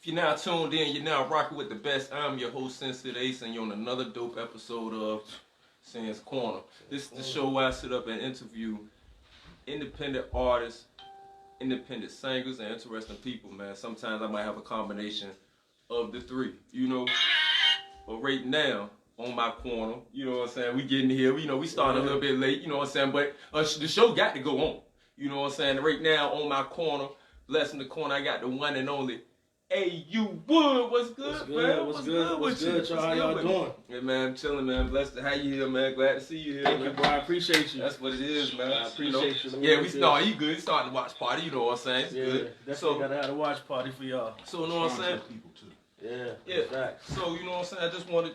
If you're now tuned in, you're now rocking with the best. I'm your host, Sensei Ace, and you're on another dope episode of Sans Corner. This is the show where I sit up and interview independent artists, independent singers, and interesting people, man. Sometimes I might have a combination of the three, you know. But right now, on my corner, you know what I'm saying, we getting here, we started a little bit late, you know what I'm saying, but the show got to go on, you know what I'm saying. Right now, on my corner, blessing the corner, I got the one and only A.U. Wood. What's good, man? What's good, y'all? How y'all doing? Yeah, man, I'm chilling, man. Blessed to have you here, man. Glad to see you here, Thank man. you, bro. I appreciate you. That's what it is, man. I appreciate you. Yeah, you good. Starting to watch party, you know what I'm saying? It's good. Definitely gotta have a watch party for y'all. So, you know what I'm saying? People too. Yeah. Facts. So, you know what I'm saying? I just want to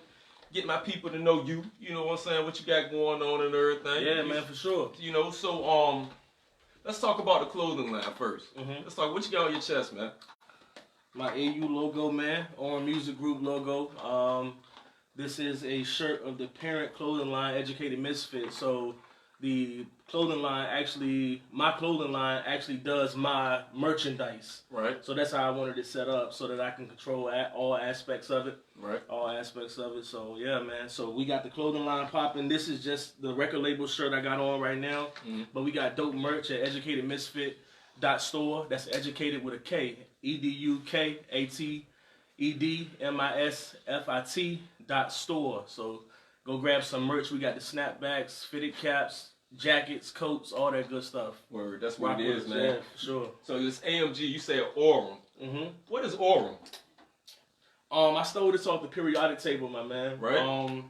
get my people to know you. You know what I'm saying? What you got going on and everything. Yeah, man, for sure. You know, so let's talk about the clothing line 1st. Let's talk. What you got on your chest, man? My AU logo, man, On Music Group logo. This is a shirt of the parent clothing line, Educated Misfit. So the clothing line my clothing line actually does my merchandise. Right. So that's how I wanted it set up, so that I can control all aspects of it. Right. All aspects of it. So yeah, man. So we got the clothing line popping. This is just the record label shirt I got on right now. But we got dope merch at educatedmisfit.store. That's educated with a K. EDUKATEDMISFIT.store. So go grab some merch. We got the snapbacks, fitted caps, jackets, coats, all that good stuff. Word, that's what it is, man. Yeah, for sure. So this AMG, you say Aurum. What is Aurum? I stole this off the periodic table, my man. Right. AU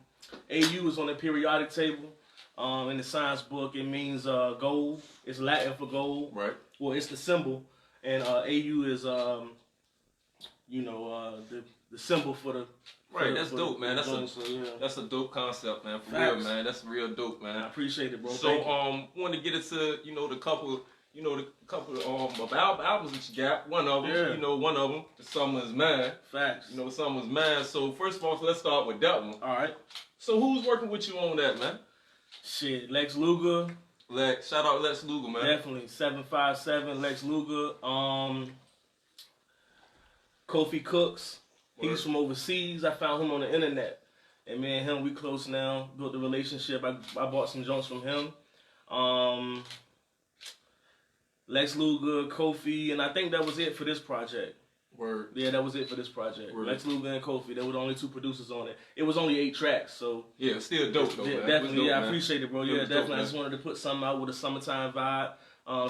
is on the periodic table. In the science book, it means gold. It's Latin for gold. Right. Well, it's the symbol. And AU is, the symbol for the... Right, that's dope, man. That's a dope concept, man. For real, man. That's real dope, man. I appreciate it, bro. So, want to get into, the couple of albums that you got. One of them, one of them, Summer's Mine. Facts. Summer's Mine. So, first of all, let's start with that one. All right. So, who's working with you on that, man? Shit, Lex Luger. Shout out Lex Luger, man. Definitely. 757, Lex Luger. Kofi Cooks. Word. He's from overseas. I found him on the internet. And me and him, we close now. Built the relationship. I bought some joints from him. Lex Luger, Kofi, and I think that was it for this project. Word. Yeah, that was it for this project. Word. Lex Luger and Kofi. They were the only 2 producers on it. It was only 8 tracks, so... Yeah, still dope, though, man. Definitely, dope, I appreciate it, bro. Yeah, definitely. Dope, I just wanted to put something out with a summertime vibe.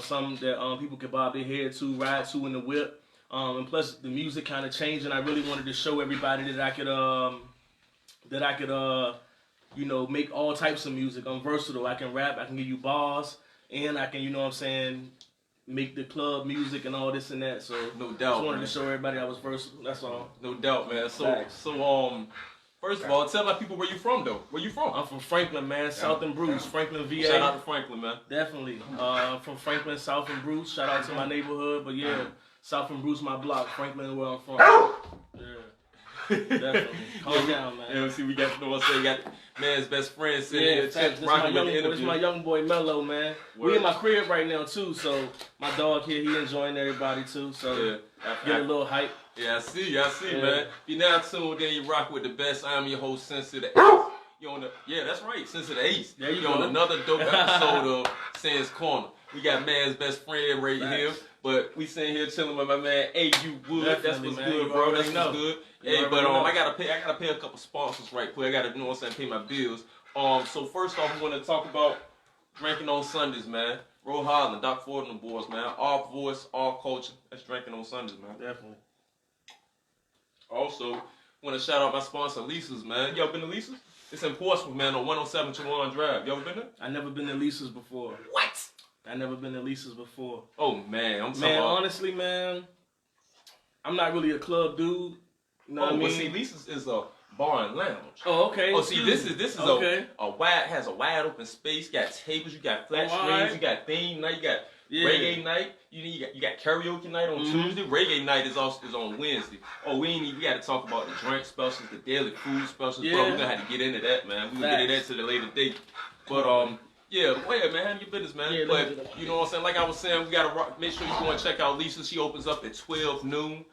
Something that people could bob their head to, ride to in the whip. And plus, the music kind of changed, and I really wanted to show everybody that I could, make all types of music. I'm versatile. I can rap, I can give you bars, and I can, make the club music and all this and that. So no doubt, just wanted to show everybody I was versatile. That's all. No doubt, man. So first of all, tell my people where you from, though. Where you from? I'm from Franklin, man. South and Bruce, Franklin, VA. Shout out to Franklin, man. Definitely. From Franklin, South and Bruce. Shout out to my neighborhood, but yeah, South and Bruce, my block. Franklin, where I'm from. Yeah. Definitely. Calm down, man. Yeah, see, we got, we got man's best friend sitting here. This is my young boy Mello, man. Word. We in my crib right now too, so my dog here, he enjoying everybody too. So get a little hype. Yeah, I see, man. If you're now tuned in, you rock with the best. I'm your host, Sensei the Ace. You're on that's right, Sensei the Ace. There you You're go. on another dope episode of Sans Corner. We got man's best friend right here, but we sitting here chilling with my man A.U. Wood. That's what's good, bro. That's what's good. Hey, but I gotta pay a couple sponsors right quick. I gotta pay my bills. So first off, we want to talk about drinking on Sundays, man. Ro Holland, Doc Ford and the boys, man. All voice, all culture. That's drinking on Sundays, man. Definitely. Also, want to shout out my sponsor, Lisa's, man. You ever been to Lisa's? It's in Portsmouth, man, on 107 Chawan Drive. You ever been there? I never been to Lisa's before. What? I never been to Lisa's before. Oh, man. Honestly, man, I'm not really a club dude. You know what I mean? Well, see, Lisa's is a bar and lounge. Oh, okay. Oh, see, this is okay. has a wide open space. You got tables, you got flat screens, you got theme night, you got reggae night. You got karaoke night on Tuesday. Reggae night is on Wednesday. Oh, we got to talk about the drink specials, the daily food specials. Yeah. Bro, we're gonna have to get into that, man. We're gonna get into that to the later date. But yeah, go ahead, man. Handle your business, man. Yeah, but you know what I'm saying? Like I was saying, we gotta make sure you go and check out Lisa. She opens up at 12 noon.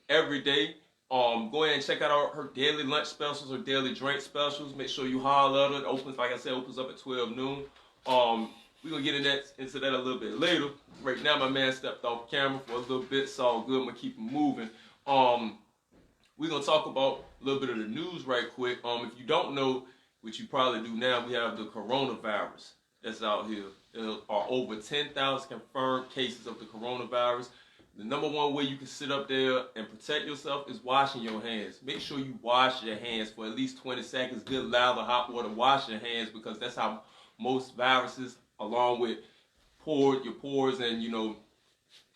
every day. Go ahead and check out her daily lunch specials or daily drink specials. Make sure you holler at her. It opens, like I said, opens up at 12 noon. We're gonna get into that a little bit later. Right now, my man stepped off camera for a little bit. It's all good. I'm gonna keep him moving. We're gonna talk about a little bit of the news right quick. If you don't know, which you probably do now, we have the coronavirus that's out here. There are over 10,000 confirmed cases of the coronavirus. The number one way you can sit up there and protect yourself is washing your hands. Make sure you wash your hands for at least 20 seconds. Good lather, hot water, wash your hands, because that's how most viruses, along with your pores, and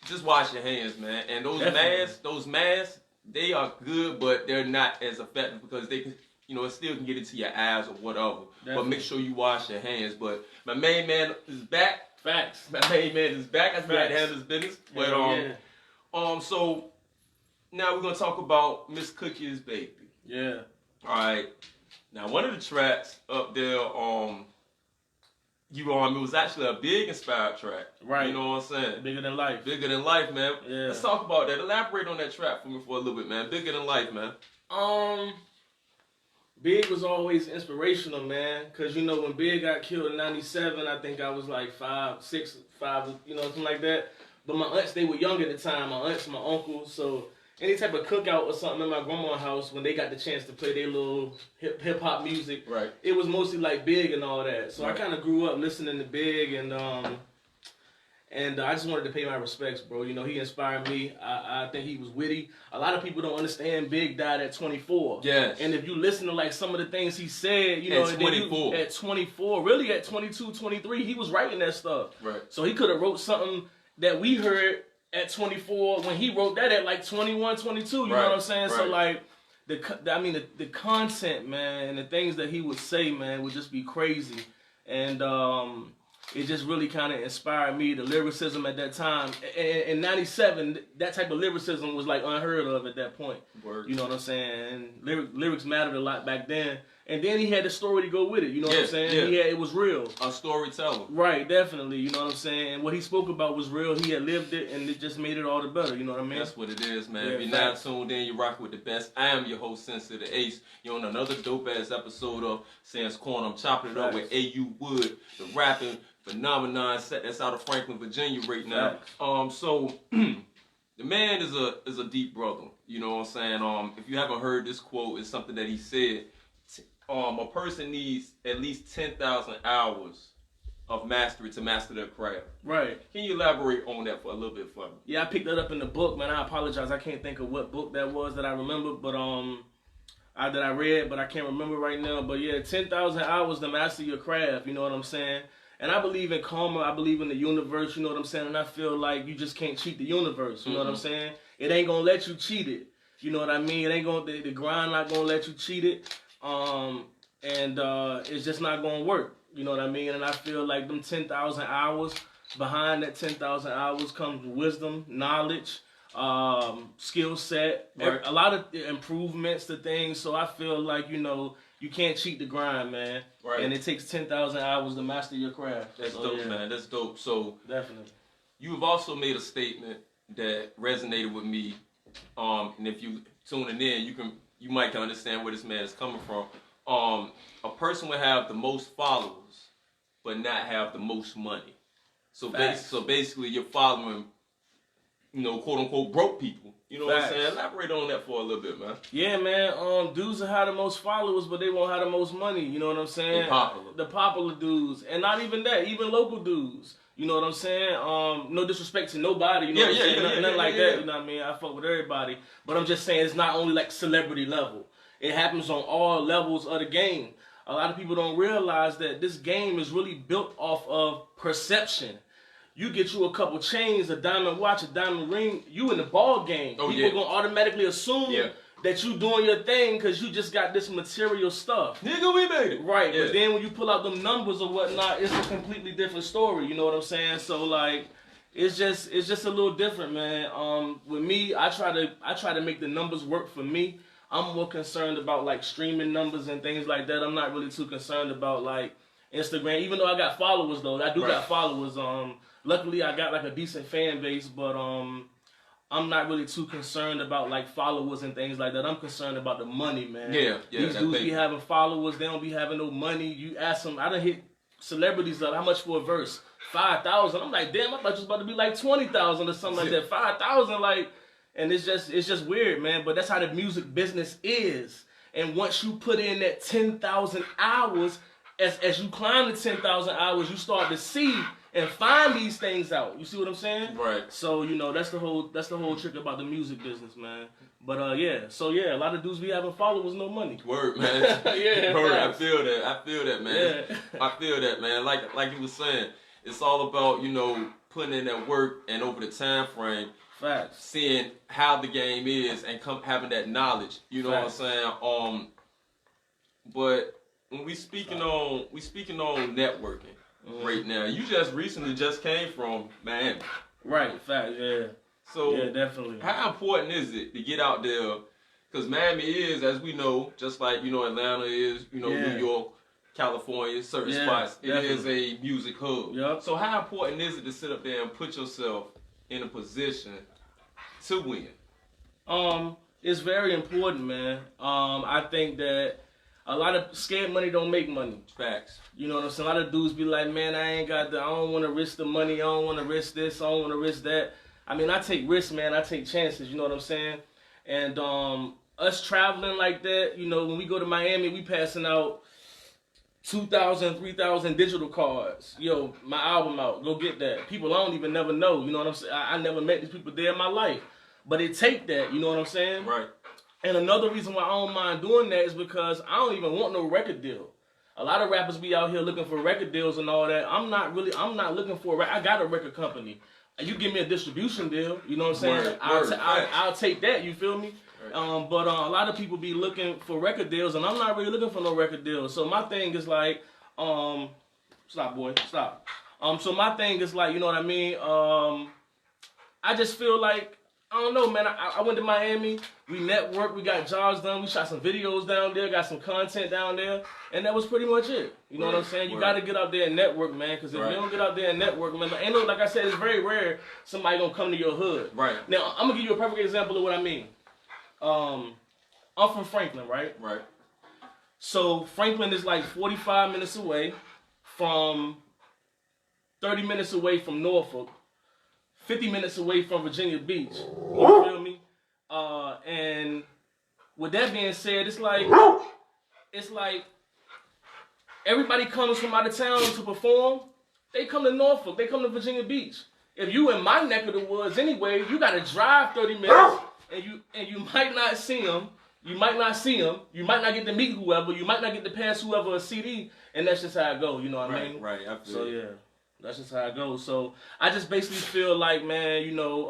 just wash your hands, man. And those masks, they are good, but they're not as effective because they can, it still can get into your eyes or whatever. Definitely. But make sure you wash your hands. But my main man is back. Facts. My main man is back. I forgot to handle his business. But so now we're gonna talk about Miss Cookie's Baby. Yeah. All right. Now one of the tracks up there, it was actually a big inspired track. Right. You know what I'm saying? Bigger than life. Bigger than life, man. Yeah. Let's talk about that. Elaborate on that track for me for a little bit, man. Bigger than life, man. Big was always inspirational, man. Cause when Big got killed in '97, I think I was like 5, 6, 5, something like that. But my aunts, they were young at the time. My aunts, my uncles, so any type of cookout or something in my grandma's house, when they got the chance to play their little hip hop music, right, it was mostly like Big and all that. So right. I kind of grew up listening to Big, and I just wanted to pay my respects, bro. He inspired me. I think he was witty. A lot of people don't understand Big died at 24. Yes. And if you listen to like some of the things he said, at 24. At 24, really at 22, 23, he was writing that stuff. Right. So he could have wrote something that we heard at 24 when he wrote that at like 21, 22. You know what I'm saying? Right. So like the content, man, and the things that he would say, man, would just be crazy. And it just really kind of inspired me. The lyricism at that time. In '97, that type of lyricism was like unheard of at that point. Word. You know what I'm saying? And lyrics mattered a lot back then. And then he had the story to go with it. You know what I'm saying? Yeah. It was real. A storyteller. Right, definitely. You know what I'm saying? And what he spoke about was real. He had lived it, and it just made it all the better. You know what I mean? That's what it is, man. Yeah, if you're not tuned in, you're rocking with the best. I am your host, Sensei the Ace. You're on another dope-ass episode of Sans Corner. I'm chopping it up with A.U. Wood, the rapping phenomenon set that's out of Franklin, Virginia right now. So the man is a deep brother. You know what I'm saying? If you haven't heard this quote, it's something that he said. A person needs at least 10,000 hours of mastery to master their craft. Right. Can you elaborate on that for a little bit for me? Yeah, I picked that up in the book, man. I apologize. I can't think of what book that was that I remember, but that I read, but I can't remember right now. But yeah, 10,000 hours to master your craft. You know what I'm saying? And I believe in karma. I believe in the universe. You know what I'm saying? And I feel like you just can't cheat the universe. You know what I'm saying? It ain't gonna let you cheat it. You know what I mean? It ain't gonna the grind not gonna let you cheat it. It's just not gonna work. You know what I mean? And I feel like them 10,000 hours, behind that 10,000 hours comes wisdom, knowledge, skill set, right. A lot of improvements to things. So I feel like, you can't cheat the grind, man. Right. And it takes 10,000 hours to master your craft. That's dope, man. That's dope. So definitely. You've also made a statement that resonated with me. And if you tuning in, you might can understand where this man is coming from. A person would have the most followers, but not have the most money. So basically, you're following, quote unquote, broke people. You know what I'm saying? Elaborate on that for a little bit, man. Yeah, man. Dudes will have the most followers, but they won't have the most money. You know what I'm saying? The popular dudes, and not even that, even local dudes. You know what I'm saying? No disrespect to nobody. You know what I'm saying? Nothing like that. You know what I mean? I fuck with everybody, but I'm just saying it's not only like celebrity level. It happens on all levels of the game. A lot of people don't realize that this game is really built off of perception. You get you a couple chains, a diamond watch, a diamond ring, you in the ball game. People gonna automatically assume that you doing your thing because you just got this material stuff. Nigga, we made it. Right, but then when you pull out them numbers or whatnot, it's a completely different story. You know what I'm saying? So like, it's just a little different, man. With me, I try to make the numbers work for me. I'm more concerned about like streaming numbers and things like that. I'm not really too concerned about like Instagram, even though I got followers though. I do got followers. Luckily I got like a decent fan base, but I'm not really too concerned about like followers and things like that. I'm concerned about the money, man. Yeah. These dudes be having followers, they don't be having no money. You ask them, I done hit celebrities up, how much for a verse? 5,000. I'm like, damn, I thought it was about to be like 20,000 or something like that. 5,000, like, and it's just weird, man. But that's how the music business is. And once you put in that 10,000 hours, as you climb the 10,000 hours, you start to see and find these things out. You see what I'm saying? Right. So, you know, that's the whole trick about the music business, man. But yeah, so yeah, a lot of dudes be having followers, no money. Word, man. Yeah. Word, I feel that, man. Yeah. I feel that, man. Like you was saying, it's all about, you know, putting in that work and over the time frame, Facts. seeing how the game is and having that knowledge. You know Facts. what I'm saying? But when we speaking on networking right now, you just recently came from Miami. Right, fact, yeah. So yeah, definitely. How important is it to get out there? Because Miami is, as we know, just like, you know, Atlanta is, you know, New York, California, certain spots. It is a music hub. Yep. So how important is it to sit up there and put yourself in a position to win? It's very important, man. I think that a lot of scared money don't make money. Facts. You know what I'm saying? A lot of dudes be like, man, I don't want to risk the money. I don't want to risk this. I don't want to risk that. I mean, I take risks, man. I take chances. You know what I'm saying? And us traveling like that, you know, when we go to Miami, we passing out 2,000, 3,000 digital cards. Yo, my album out. Go get that. People I don't even never know. You know what I'm saying? I never met these people there in my life. But it take that. You know what I'm saying? Right. And another reason why I don't mind doing that is because I don't even want no record deal. A lot of rappers be out here looking for record deals and all that. I'm not looking for I got a record company. You give me a distribution deal, you know what I'm saying? I'll take that, you feel me? Right. But a lot of people be looking for record deals, and I'm not really looking for no record deals. So my thing is like, stop, boy, stop. So my thing is like, you know what I mean? I just feel like, I don't know, man. I went to Miami. We networked. We got jobs done. We shot some videos down there. Got some content down there. And that was pretty much it. You know what I'm saying? You got to get out there and network, man. Because if you don't get out there and network, man, ain't no, like I said, it's very rare somebody going to come to your hood. Right. Now, I'm going to give you a perfect example of what I mean. I'm from Franklin, right? Right. So Franklin is like 45 minutes away from 30 minutes away from Norfolk. 50 minutes away from Virginia Beach. You feel me? And with that being said, it's like everybody comes from out of town to perform. They come to Norfolk. They come to Virginia Beach. If you in my neck of the woods anyway, you gotta drive 30 minutes, and you might not see them. You might not see them. You might not get to meet whoever. You might not get to pass whoever a CD, and that's just how it go. You know what I mean? Right. So yeah. That's just how it goes. So I just basically feel like, man, you know,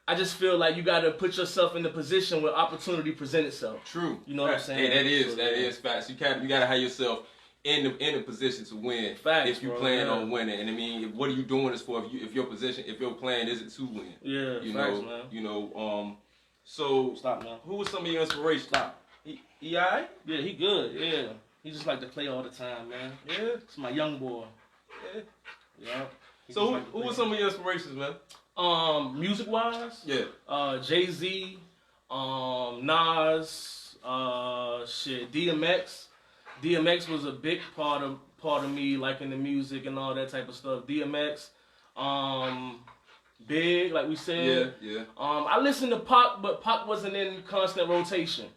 I just feel like you got to put yourself in the position where opportunity present itself. True. You know what I'm saying? Hey, that is facts. You got to have yourself in the position to win. Facts, if you plan on winning. And I mean, what are you doing this for? If your plan isn't to win. Yeah. You facts, know. Man. You know. So stop, man. Who was some of your inspirations? Stop. He alright? Yeah, he good. Yeah. He just like to play all the time, man. Yeah. It's my young boy. Yeah. So who was some of your inspirations, man? Music wise? Yeah. Jay-Z, Nas, DMX. DMX was a big part of me, like in the music and all that type of stuff. DMX, Big, like we said. Yeah. I listened to Pac, but Pac wasn't in constant rotation.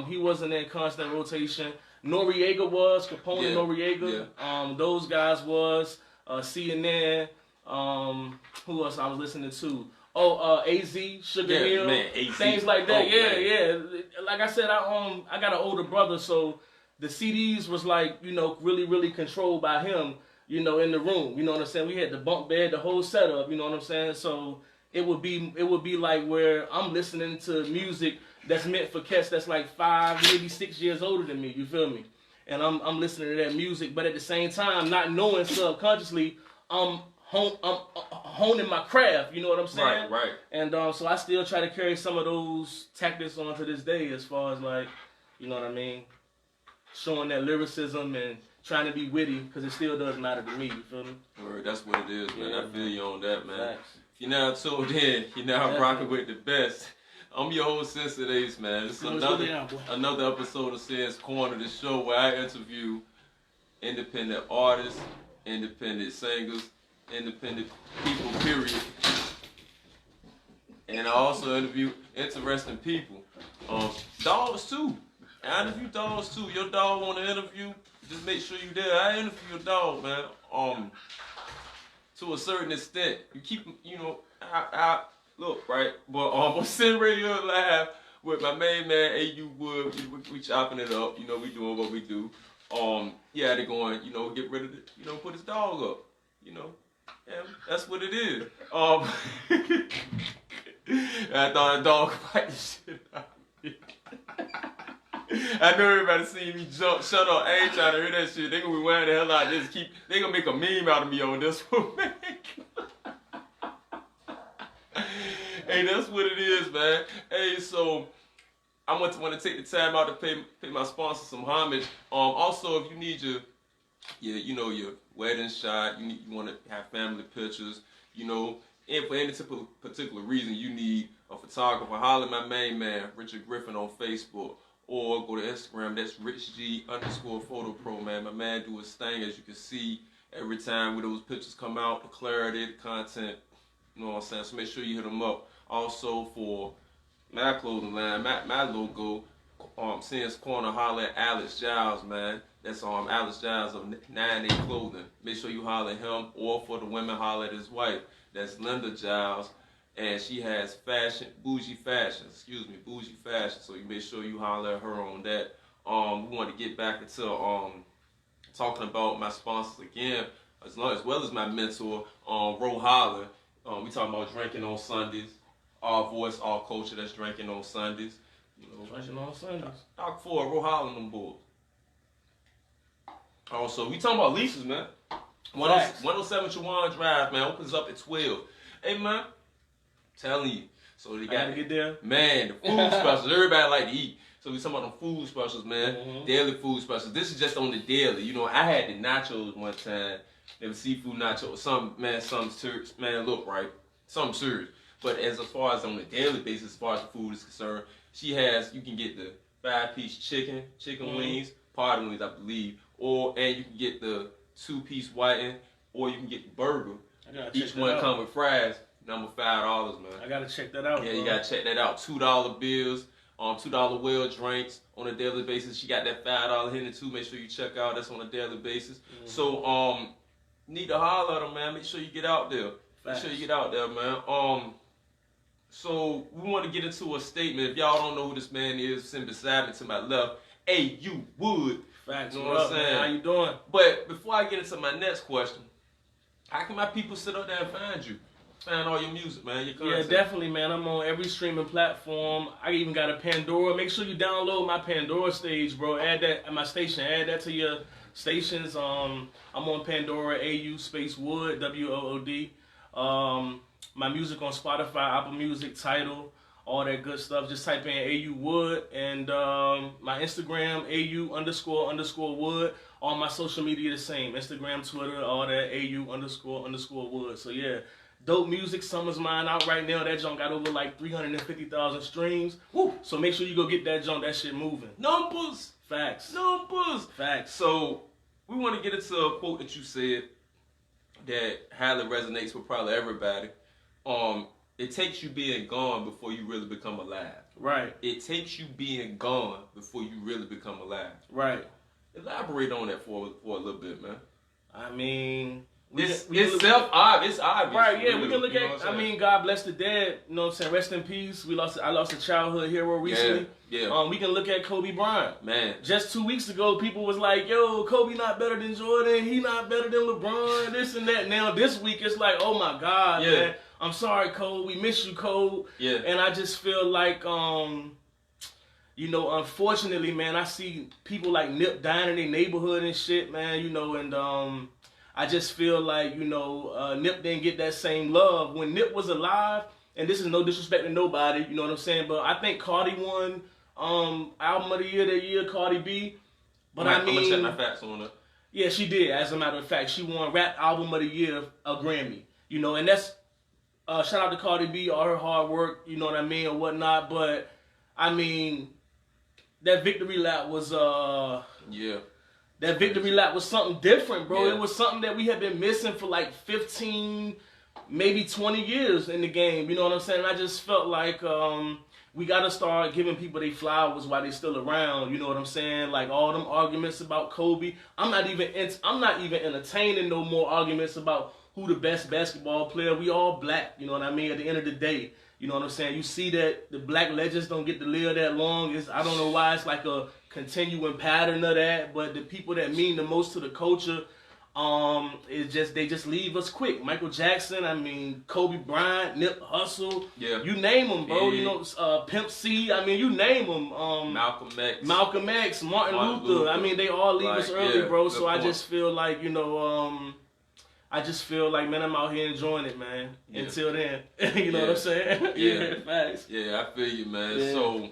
He wasn't in constant rotation. Noriega was, Capone Noriega. Yeah. Those guys was, CNN. Who else I was listening to? AZ, Sugar Hill, man, AZ. things like that. Oh, yeah. Like I said, I got an older brother, so the CDs was like, you know, really, really controlled by him, you know, in the room. You know what I'm saying? We had the bunk bed, the whole setup, you know what I'm saying? So it would be like where I'm listening to music that's meant for cats that's like 5, maybe 6 years older than me, you feel me? And I'm listening to that music, but at the same time, not knowing subconsciously, I'm honing my craft, you know what I'm saying? Right. And so I still try to carry some of those tactics on to this day as far as like, you know what I mean? Showing that lyricism and trying to be witty, because it still does matter to me, you feel me? Word, that's what it is, man. I feel you on that, man. Facts. If you're now tuned in, you're now rocking with the best. I'm your host, Sensei Ace, man. This is another episode of Sen's Corner, the show where I interview independent artists, independent singers, independent people, period. And I also interview interesting people. Dogs too. I interview dogs too. Your dog want to interview, just make sure you there. I interview your dog, man. To a certain extent, you keep, I look, right? But I'm sitting radio live with my main man, A.U. Wood. We chopping it up. We doing what we do. He had it going, get rid of it, put his dog up. And that's what it is. I thought a dog fight the shit out of me. I know everybody seen me jump. Shut up. I ain't trying to hear that shit. They gonna be wearing the hell out of this. They gonna make a meme out of me on this one, man. Hey, that's what it is, man. Hey, so I want to take the time out to pay my sponsor some homage. Also, if you need your wedding shot, you want to have family pictures, and for any particular reason you need a photographer, holler at my main man, Richard Griffin, on Facebook, or go to Instagram. That's RichG_PhotoPro, man. My man do his thing, as you can see every time when those pictures come out, the clarity, the content, you know what I'm saying? So make sure you hit him up. Also for my clothing line, my logo, Sen's Corner, holler at Alex Giles, man. That's Alex Giles of 9A Clothing. Make sure you holler at him, or for the women, holler at his wife. That's Linda Giles, and she has bougie fashion. So you make sure you holler at her on that. We want to get back into talking about my sponsors again, as well as my mentor, Ro Holler. We talking about drinking on Sundays. Our voice, our culture that's drinking on Sundays. Drinking on Sundays. Doc Ford, Ro Holler, them boys. Also, we talking about leases, man. 107 Chawan Drive, man. Opens up at 12. Hey, man. Telling you. So they got to get there. Man, the food specials. Everybody like to eat. So we talking about the food specials, man. Mm-hmm. Daily food specials. This is just on the daily. I had the nachos one time. They were seafood nachos. Some serious. Man, look, right? Some serious. But as far as on the daily basis, as far as the food is concerned, you can get the 5-piece chicken wings, pardon wings, I believe, and you can get the 2-piece whiting, or you can get the burger. Each one come with fries. Number $5, man. I gotta check that out. Yeah, bro. You gotta check that out. $2 bills, $2 well drinks on a daily basis. She got that $5 Henny too. Make sure you check out. That's on a daily basis. Mm-hmm. So need to holler at them, man. Make sure you get out there. Facts. Make sure you get out there, man. So we want to get into a statement. If y'all don't know who this man is, sitting beside me to my left, A.U. Wood. Facts. You know what I'm saying? Man? How you doing? But before I get into my next question, how can my people sit up there and find you? Find all your music, man. Your content. Yeah, definitely, man. I'm on every streaming platform. I even got a Pandora. Make sure you download my Pandora stage, bro. Add that at my station. Add that to your stations. I'm on Pandora, A.U. Space Wood, WOOD. My music on Spotify, Apple Music, Tidal, all that good stuff. Just type in A.U. Wood, and my Instagram, AU__Wood. All my social media the same. Instagram, Twitter, all that, AU__Wood. So yeah, dope music. Summer's Mine out right now. That junk got over like 350,000 streams. Woo! So make sure you go get that junk. That shit moving. Numbers. Facts. Facts. So we want to get into a quote that you said that highly resonates with probably everybody. It takes you being gone before you really become alive. Right. It takes you being gone before you really become alive. Right. Elaborate on that for a little bit, man. I mean, it's self-obvious. It's obvious. Right, yeah, really, we can look at, God bless the dead, you know what I'm saying? Rest in peace. I lost a childhood hero recently. Yeah. We can look at Kobe Bryant. Man. Just 2 weeks ago, people was like, yo, Kobe not better than Jordan. He not better than LeBron, this and that. Now, this week, it's like, oh my God, man. I'm sorry, Cole. We miss you, Cole. Yeah. And I just feel like, unfortunately, man, I see people like Nip dying in their neighborhood and shit, man, and I just feel like, Nip didn't get that same love. When Nip was alive, and this is no disrespect to nobody, you know what I'm saying, but I think Cardi won Album of the Year that year, Cardi B. But I'm going to check my facts on it. Yeah, she did, as a matter of fact. She won Rap Album of the Year, a Grammy. And that's Shout out to Cardi B, all her hard work, you know what I mean, or whatnot. But I mean, that victory lap was That victory lap was something different, bro. Yeah. It was something that we had been missing for like 15, maybe 20 years in the game. You know what I'm saying? I just felt like we got to start giving people their flowers while they still around. You know what I'm saying? Like all them arguments about Kobe. I'm not even entertaining no more arguments about who the best basketball player. We all black. You know what I mean? At the end of the day. You know what I'm saying? You see that the black legends don't get to live that long. I don't know why it's like a continuing pattern of that, but the people that mean the most to the culture, they just leave us quick. Michael Jackson, I mean, Kobe Bryant, Nip Hussle, you name them, bro. Yeah. You know, Pimp C, I mean, you name them. Malcolm X, Martin Luther. I mean, they all leave us early, bro. So I just feel like, you know, man, I'm out here enjoying it, man. Yeah. Until then, you know what I'm saying? Yeah. Facts. Yeah, I feel you, man. Yeah. So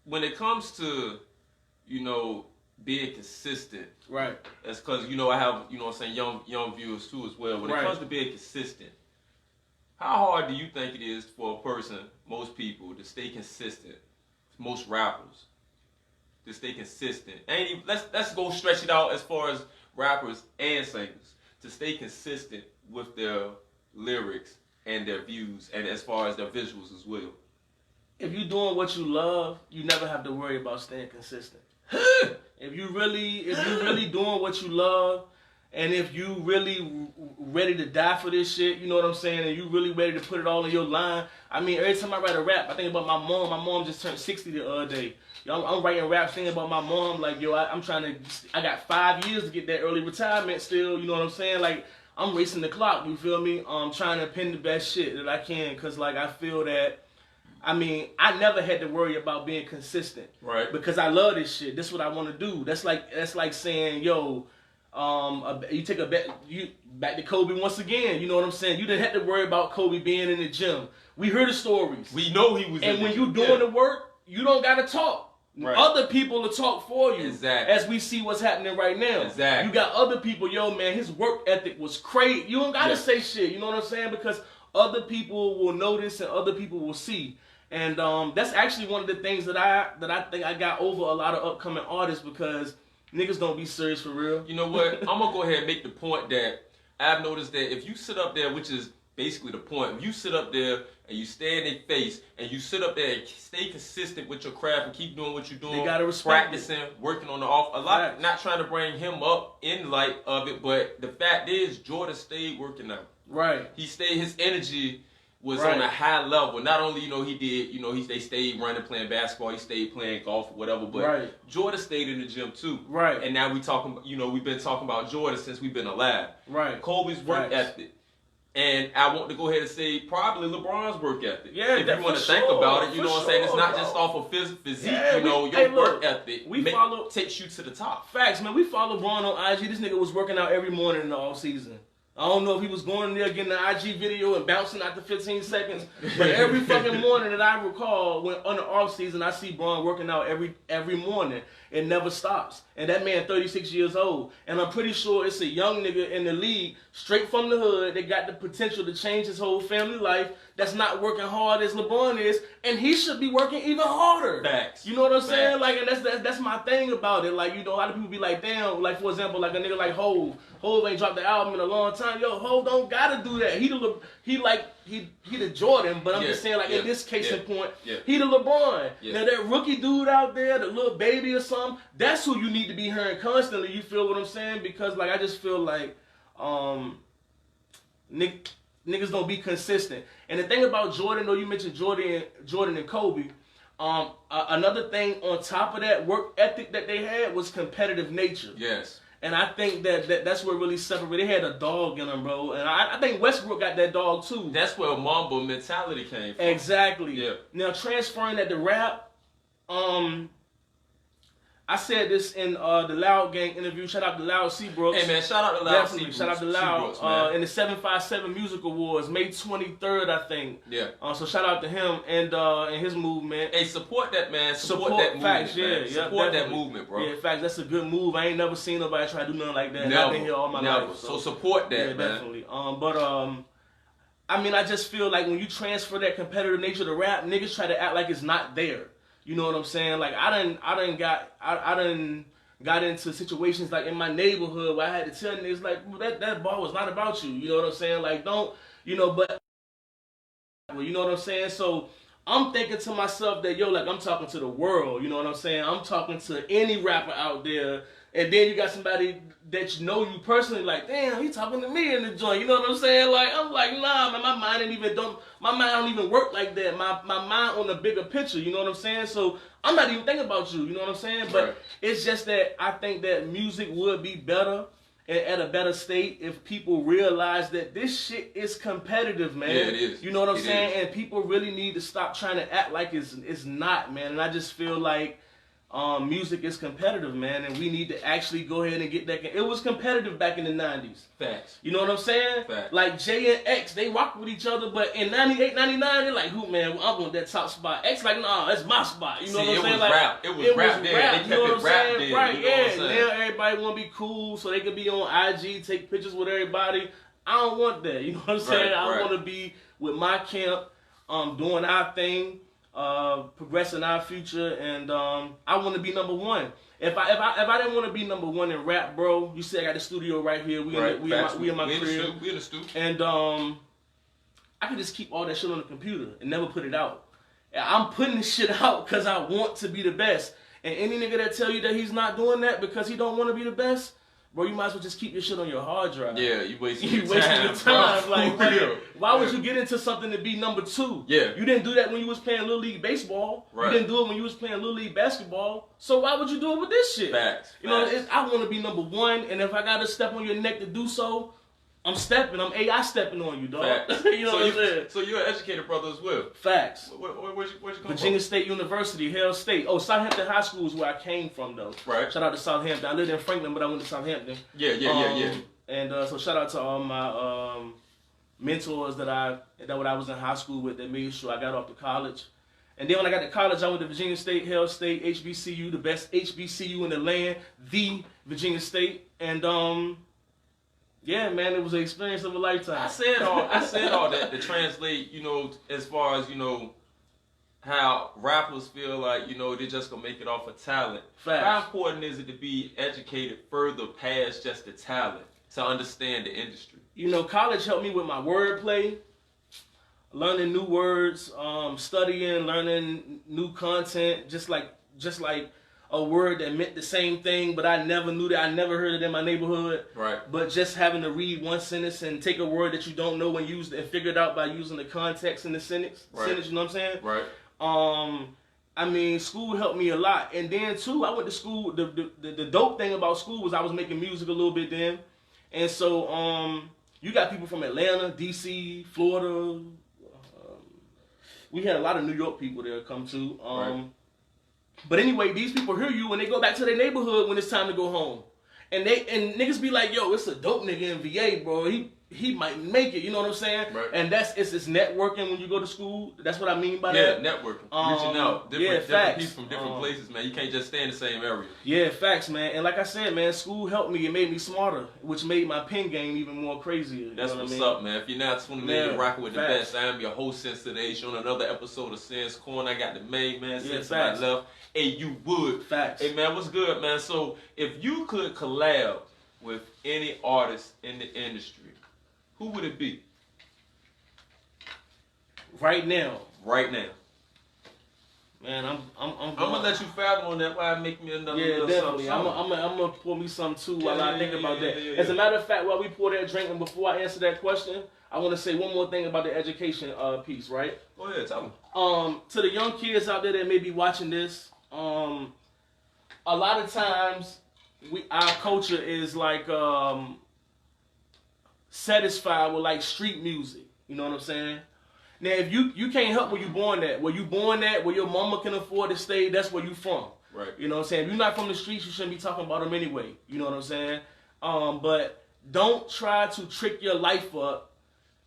when it comes to, you know, being consistent, right? That's because, you know, I have, you know what I'm saying, young viewers too as well. When it comes to being consistent, how hard do you think it is for a person, most people, to stay consistent? Most rappers to stay consistent. Let's go stretch it out as far as rappers and singers to stay consistent with their lyrics and their views, and as far as their visuals as well. If you're doing what you love, you never have to worry about staying consistent. If you really doing what you love, and if you really ready to die for this shit, you know what I'm saying, and you really ready to put it all in your line. I mean, every time I write a rap, I think about my mom. My mom just turned 60 the other day. Yo, I'm writing raps thinking about my mom. Like, yo, I got 5 years to get that early retirement still. You know what I'm saying? Like, I'm racing the clock. You feel me? Trying to pin the best shit that I can, cause like I feel that. I mean, I never had to worry about being consistent, right? Because I love this shit. This is what I want to do. That's like saying, yo, you take back to Kobe once again. You know what I'm saying? You didn't have to worry about Kobe being in the gym. We heard the stories. We know he was. And when you doing the work, you don't gotta talk. Right. Other people will talk for you. Exactly. As we see what's happening right now. Exactly. You got other people, yo, man, his work ethic was crazy. You don't gotta say shit. You know what I'm saying? Because other people will notice and other people will see. And that's actually one of the things that I think I got over a lot of upcoming artists, because niggas don't be serious for real. You know what? I'm gonna go ahead and make the point that I've noticed that if you sit up there, which is basically the point, if you sit up there and you stare in their face and you sit up there and stay consistent with your craft and keep doing what you're doing, they gotta respect practicing, working on the off. A lot, not trying to bring him up in light of it, but the fact is Jordan stayed working out. Right. He stayed. His energy was on a high level. Not only, you know, he did, you know, they stayed running, playing basketball, he stayed playing golf or whatever, but Jordan stayed in the gym too. Right. And now we've been talking about Jordan since we've been alive. Right. Kobe's work ethic. And I want to go ahead and say probably LeBron's work ethic. Yeah, if you want to think about it, you know what I'm saying? It's not just off of physique, you know, your work ethic takes you to the top. Facts, man. We follow LeBron on IG. This nigga was working out every morning in the off season. I don't know if he was going in there getting the IG video and bouncing after 15 seconds, but every fucking morning that I recall, when on the off season, I see Bron working out every morning. It never stops. And that man 36 years old. And I'm pretty sure it's a young nigga in the league, straight from the hood, that got the potential to change his whole family life, that's not working hard as LeBron is, and he should be working even harder. Facts. You know what I'm saying? Like, and that's my thing about it. Like, you know, a lot of people be like, damn, like, for example, like a nigga like Hov. Hov ain't dropped the album in a long time. Yo, Hov don't gotta do that. He the Jordan, but I'm just saying, like, in this case in point, he the LeBron. Now that rookie dude out there, the little baby or something, that's who you need to be hearing constantly. You feel what I'm saying? Because, like, I just feel like niggas don't be consistent. And the thing about Jordan, though, you mentioned Jordan and Kobe. Another thing on top of that work ethic that they had was competitive nature. Yes. And I think that's what really separated. They had a dog in them, bro. And I think Westbrook got that dog too. That's where Mamba mentality came from. Exactly. Yeah. Now transferring that to rap, I said this in the Loud Gang interview. Shout out to Loud Seabrooks. Hey man, shout out to Loud Seabrooks. Shout out to Loud in the 757 Music Awards, May 23rd, I think. Yeah. So shout out to him and his movement. Hey, support that man. Support that movement. Facts, man. Support that movement, bro. Yeah, facts. That's a good move. I ain't never seen nobody try to do nothing like that. Never. I've been here all my life. So support that, man. Definitely. I mean, I just feel like when you transfer that competitive nature to rap, niggas try to act like it's not there. You know what I'm saying? Like I done got into situations like in my neighborhood where I had to tell niggas like that bar was not about you. You know what I'm saying? Like don't, you know, but you know what I'm saying? So I'm thinking to myself that, yo, like, I'm talking to the world, you know what I'm saying? I'm talking to any rapper out there, and then you got somebody that you know you personally, like, damn, he talking to me in the joint, you know what I'm saying? Like, I'm like, nah, man, my mind don't even work like that. My mind on the bigger picture, you know what I'm saying? So I'm not even thinking about you, you know what I'm saying? But Right. it's just that I think that music would be better at a better state if people realize that this shit is competitive, man. Yeah, it is. You know what I'm It saying? is. And people really need to stop trying to act like it's not, man. And I just feel like music is competitive, man, and we need to actually go ahead and get that. It was competitive back in the 90s. Facts. You know what I'm saying? Facts. Like J and X, they rock with each other, but in 98, 99, they're like, who, man, I want that top spot. X like, nah, that's my spot. You know See, what I'm it saying? was like, rap. It was rap then. They kept you know what it I'm rap saying? then. Right, You know what I'm yeah. saying? Now everybody want to be cool so they can be on IG, take pictures with everybody. I don't want that. You know what I'm saying? I right. want to be with my camp, doing our thing, progressing our future, and I want to be number one. If I didn't want to be number one in rap, bro, you see I got the studio right here. We in my crib. We in the studio. And I could just keep all that shit on the computer and never put it out. And I'm putting this shit out because I want to be the best. And any nigga that tell you that he's not doing that because he don't want to be the best, bro, you might as well just keep your shit on your hard drive. Yeah, you wasting You your wasting time. your time. Bro. Like, For real. why would you get into something to be number two? Yeah. You didn't do that when you was playing Little League Baseball. Right. You didn't do it when you was playing Little League Basketball. So why would you do it with this shit? Facts. You know, Facts. I want to be number one, and if I got to step on your neck to do so, I'm stepping. I'm AI stepping on you, dog. Facts. You know so what I'm saying? So you're an educated brother as well. Facts. Where'd you come Virginia from? State University, Hale State. Oh, Southampton High School is where I came from, though. Right. Shout out to Southampton. I lived in Franklin, but I went to Southampton. Yeah. And so shout out to all my mentors that I was in high school with that made sure I got off to college. And then when I got to college, I went to Virginia State, Hale State, HBCU, the best HBCU in the land, the Virginia State. And yeah, man, it was an experience of a lifetime. I said all that to translate, you know, as far as, you know, how rappers feel like, you know, they're just gonna make it off of talent. Facts. How important is it to be educated further past just the talent to understand the industry? You know, college helped me with my wordplay, learning new words, studying, learning new content, just like a word that meant the same thing, but I never knew that. I never heard it in my neighborhood. Right. But just having to read one sentence and take a word that you don't know and use and figure it out by using the context in the sentence. Right. You know what I'm saying? Right. I mean, school helped me a lot. And then too, I went to school. The dope thing about school was I was making music a little bit then. And so you got people from Atlanta, DC, Florida. We had a lot of New York people there come to. Right. But anyway, these people hear you when they go back to their neighborhood when it's time to go home. And niggas be like, yo, it's a dope nigga in VA, bro. He might make it, you know what I'm saying? Right. And it's networking when you go to school. That's what I mean by Yeah, that. networking, reaching out, different facts. people from different places, man. You can't just stay in the same area. Yeah, facts, man. And like I said, man, school helped me. It made me smarter, which made my pen game even more crazier. You That's know what what's I mean? up, man. If you're not tuning in, Yeah, you're rocking with the facts. best. I am your host, Sense today, showing another episode of Sense Corner. I got the main man, Yeah, Sense to my facts. left. Hey, you would. Facts. Hey, man, what's good, man? So, if you could collab with any artist in the industry, who would it be? Right now, Right now. man, I'm I'm gonna let you fathom on that while I make me another Yeah, little definitely. something. I'm gonna pour me some too while I think about that. yeah. As a matter of fact, while we pour that drink and before I answer that question, I want to say one more thing about the education piece, right? Go ahead, tell me. To the young kids out there that may be watching this, a lot of times our culture is like satisfied with like street music. You know what I'm saying? Now, if you can't help where you born at, where your mama can afford to stay, that's where you from. Right. You know what I'm saying? If you're not from the streets, you shouldn't be talking about them anyway. You know what I'm saying? But don't try to trick your life up,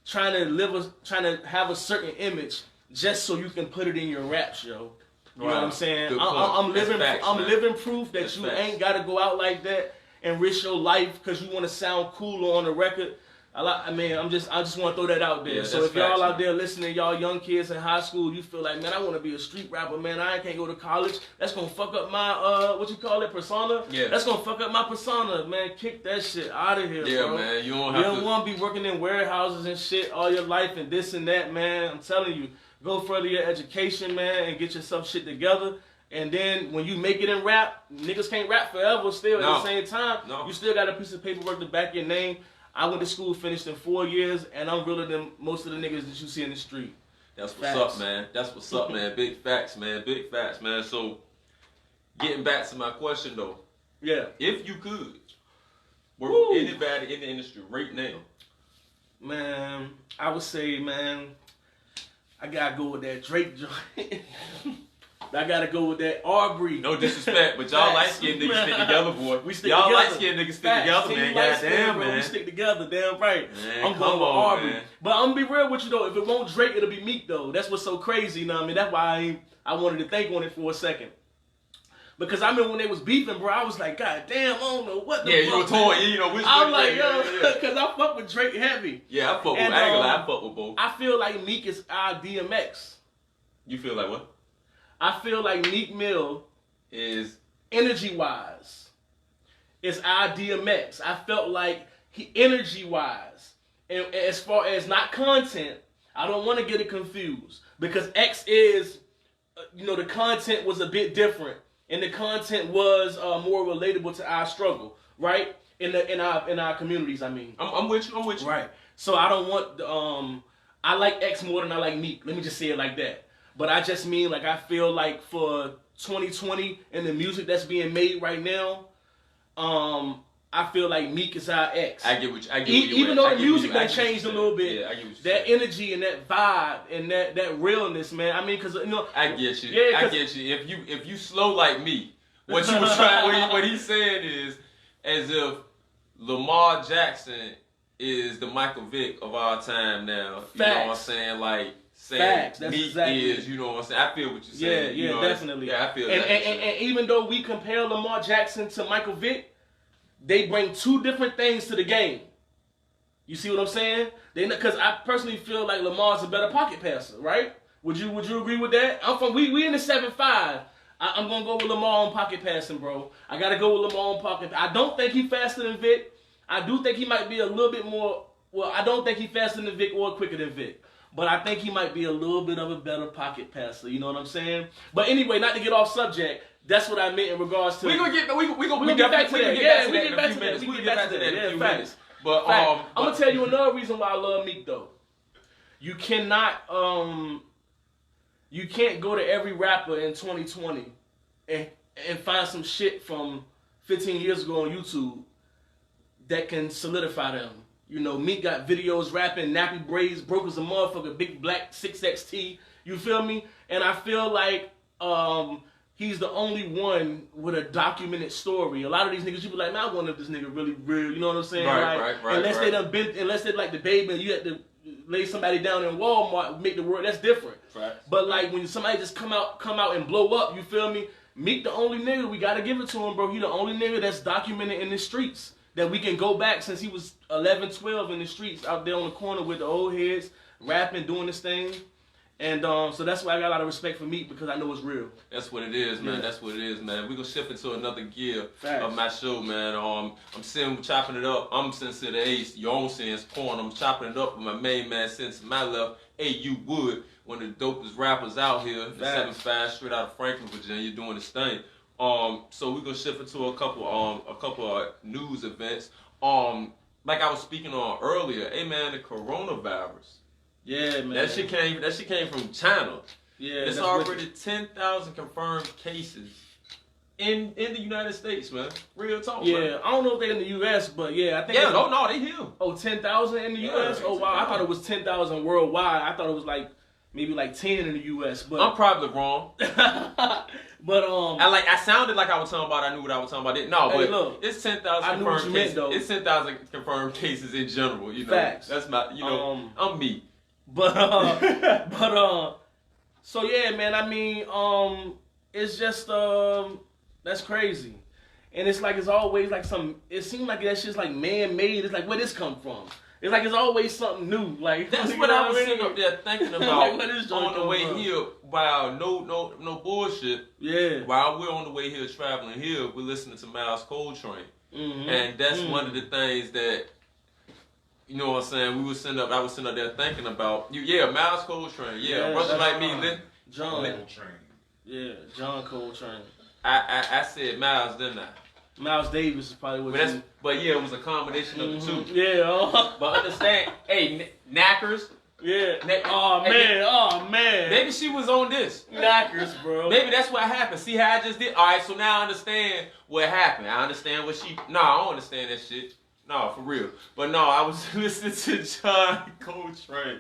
trying to have a certain image just so you can put it in your rap show. You know what I'm saying? Good I'm point. living. That's facts, I'm man. living proof that That's you facts. ain't got to go out like that and risk your life because you want to sound cool on the record. I mean, I just want to throw that out there. Yeah, so that's if y'all facts, out man. there listening, y'all young kids in high school, you feel like, man, I want to be a street rapper, man. I can't go to college. That's gonna fuck up my what you call it, persona. Yeah. That's gonna fuck up my persona, man. Kick that shit out of here, Yeah, bro. man. You don't You have don't to. want to be working in warehouses and shit all your life and this and that, man. I'm telling you, go further your education, man, and get yourself shit together. And then when you make it in rap, niggas can't rap forever still No. at the same time. No. You still got a piece of paperwork to back your name. I went to school, finished in 4 years, and I'm realer than most of the niggas that you see in the street. That's what's Facts. up, man. That's what's up, man. Big facts, man. Big facts, man. So, getting back to my question, though. Yeah. If you could work Woo. with anybody in the industry right now, Man, I would say, man, I gotta go with that Drake joint. I gotta go with that Aubrey. no disrespect, but y'all light Facts. skinned niggas stick together, boy. We stick y'all together. light skinned niggas stick Facts. together, Team man. light-skinned, Goddamn, bro. man. We stick together, damn right. Man, I'm come going with on, Aubrey. man. But I'm gonna be real with you though. If it won't Drake, it'll be Meek though. That's what's so crazy, you know what I mean? That's why I wanted to think on it for a second. Because I remember when they was beefing, bro, I was like, God damn, I don't know what the Yeah, fuck. you were torn. You know, which I one- was like, yeah, yo, yeah. because I fuck with Drake heavy. Yeah, I fuck with. And, I ain't gonna lie, I fuck with both. I feel like Meek is our DMX. You feel like what? I feel like Meek Mill, Is energy-wise, is our DMX. I felt like he energy-wise, and as far as not content, I don't want to get it confused because X is, the content was a bit different, and the content was more relatable to our struggle, right? In our communities, I mean. I'm with you. I'm with you. Right. So I don't want I like X more than I like Meek. Let me just say it like that. But I just mean like I feel like for 2020 and the music that's being made right now, I feel like Meek is our X. I get what you. Even though the music done changed a little bit, Yeah, I get what you that saying. energy and that vibe and that realness, man. I mean, because I get you. Yeah, I 'cause- get you. If you slow like me, what you was trying, what he's saying is as if Lamar Jackson is the Michael Vick of our time now. You know what I'm Facts. saying? Like saying Facts, that's Meek exactly is, you know what I'm saying? I feel what you're saying. Yeah, you know, definitely. Yeah, I feel and, that. and even though we compare Lamar Jackson to Michael Vick, they bring two different things to the game. You see what I'm saying? Because I personally feel like Lamar's a better pocket passer, right? Would you agree with that? We in the 7-5. I'm gonna go with Lamar on pocket passing, bro. I gotta go with Lamar on pocket. I don't think he's faster than Vic. I do think he might be a little bit more. Well, I don't think he's faster than Vic or quicker than Vic. But I think he might be a little bit of a better pocket passer. You know what I'm saying? But anyway, not to get off subject. That's what I meant in regards to. we gonna get back to that. Yeah, we get back to that. We We get get back to that in a Yeah, few facts. minutes. But I'm gonna tell you another reason why I love Meek though. You cannot you can't go to every rapper in 2020 and find some shit from 15 years ago on YouTube that can solidify them. You know, Meek got videos rapping, nappy braids, broke as a motherfucker, big black 6XT. You feel me? And I feel like he's the only one with a documented story. A lot of these niggas, you be like, man, I wonder if this nigga really real. You know what I'm saying? Right, Unless right. they done been, unless they like the baby and you had to lay somebody down in Walmart, make the world, that's different. Right. But like when somebody just come out and blow up, you feel me? Meek the only nigga, we gotta give it to him, bro. He the only nigga that's documented in the streets. That we can go back since he was 11, 12 in the streets out there on the corner with the old heads, rapping, doing this thing. And so that's why I got a lot of respect for Meek because I know it's real. That's what it is, man. Yeah. That's what it is, man. We gonna shift into another gear Facts. of my show, man. I'm chopping it up. I'm Sensei the Ace. Your own sense porn. I'm chopping it up with my main man, since my left, A.U. Wood, one of the dopest rappers out here. The Facts. 7-5 straight out of Franklin, Virginia, doing his thing. So we gonna shift into a couple of news events. Like I was speaking on earlier. Hey, man, the coronavirus. Yeah, man. That shit came from China. Yeah, It's that's already wicked. 10,000 confirmed cases in the United States, man. Real talk, Yeah, man. I don't know if they're in the U.S., but yeah, I think. Yeah, it's- no, they here. Oh, 10,000 in the Yeah, U.S.? Oh, wow. I thought it was 10,000 worldwide. I thought it was like maybe like 10 in the U.S. But I'm probably wrong. but I sounded like I was talking about. I knew what I was talking about. No, Hey, but look, it's 10,000 I knew what confirmed you meant, cases. though. It's 10,000 confirmed cases in general. You know, Facts. That's my. You know, I'm me. So yeah, man. I mean, it's just that's crazy, and it's like it's always like some. It seems like that shit's like man made. It's like where this come from? It's like it's always something new. Like That's you what know I was mean? sitting up there thinking Like, about where this joint on the come way from? here. Wow, no bullshit. Yeah. While we're on the way here traveling here, we're listening to Miles Coltrane, Mm-hmm. and that's one of the things that. You know what I'm saying? I was sitting up there thinking about you. Yeah, Miles Coltrane. Yeah, Yeah, brother that's like me. John. Coltrane. Yeah, John Coltrane. I said Miles, didn't I? Miles Davis is probably what you... But yeah, it was a combination of the two. Yeah. But understand, hey, Knackers. Yeah. Oh man. Maybe she was on this. Knackers, bro. Maybe that's what happened. See how I just did? All right, so now I understand what happened. I understand what she... No, I don't understand that shit. No, for real. But no, I was listening to John Coltrane.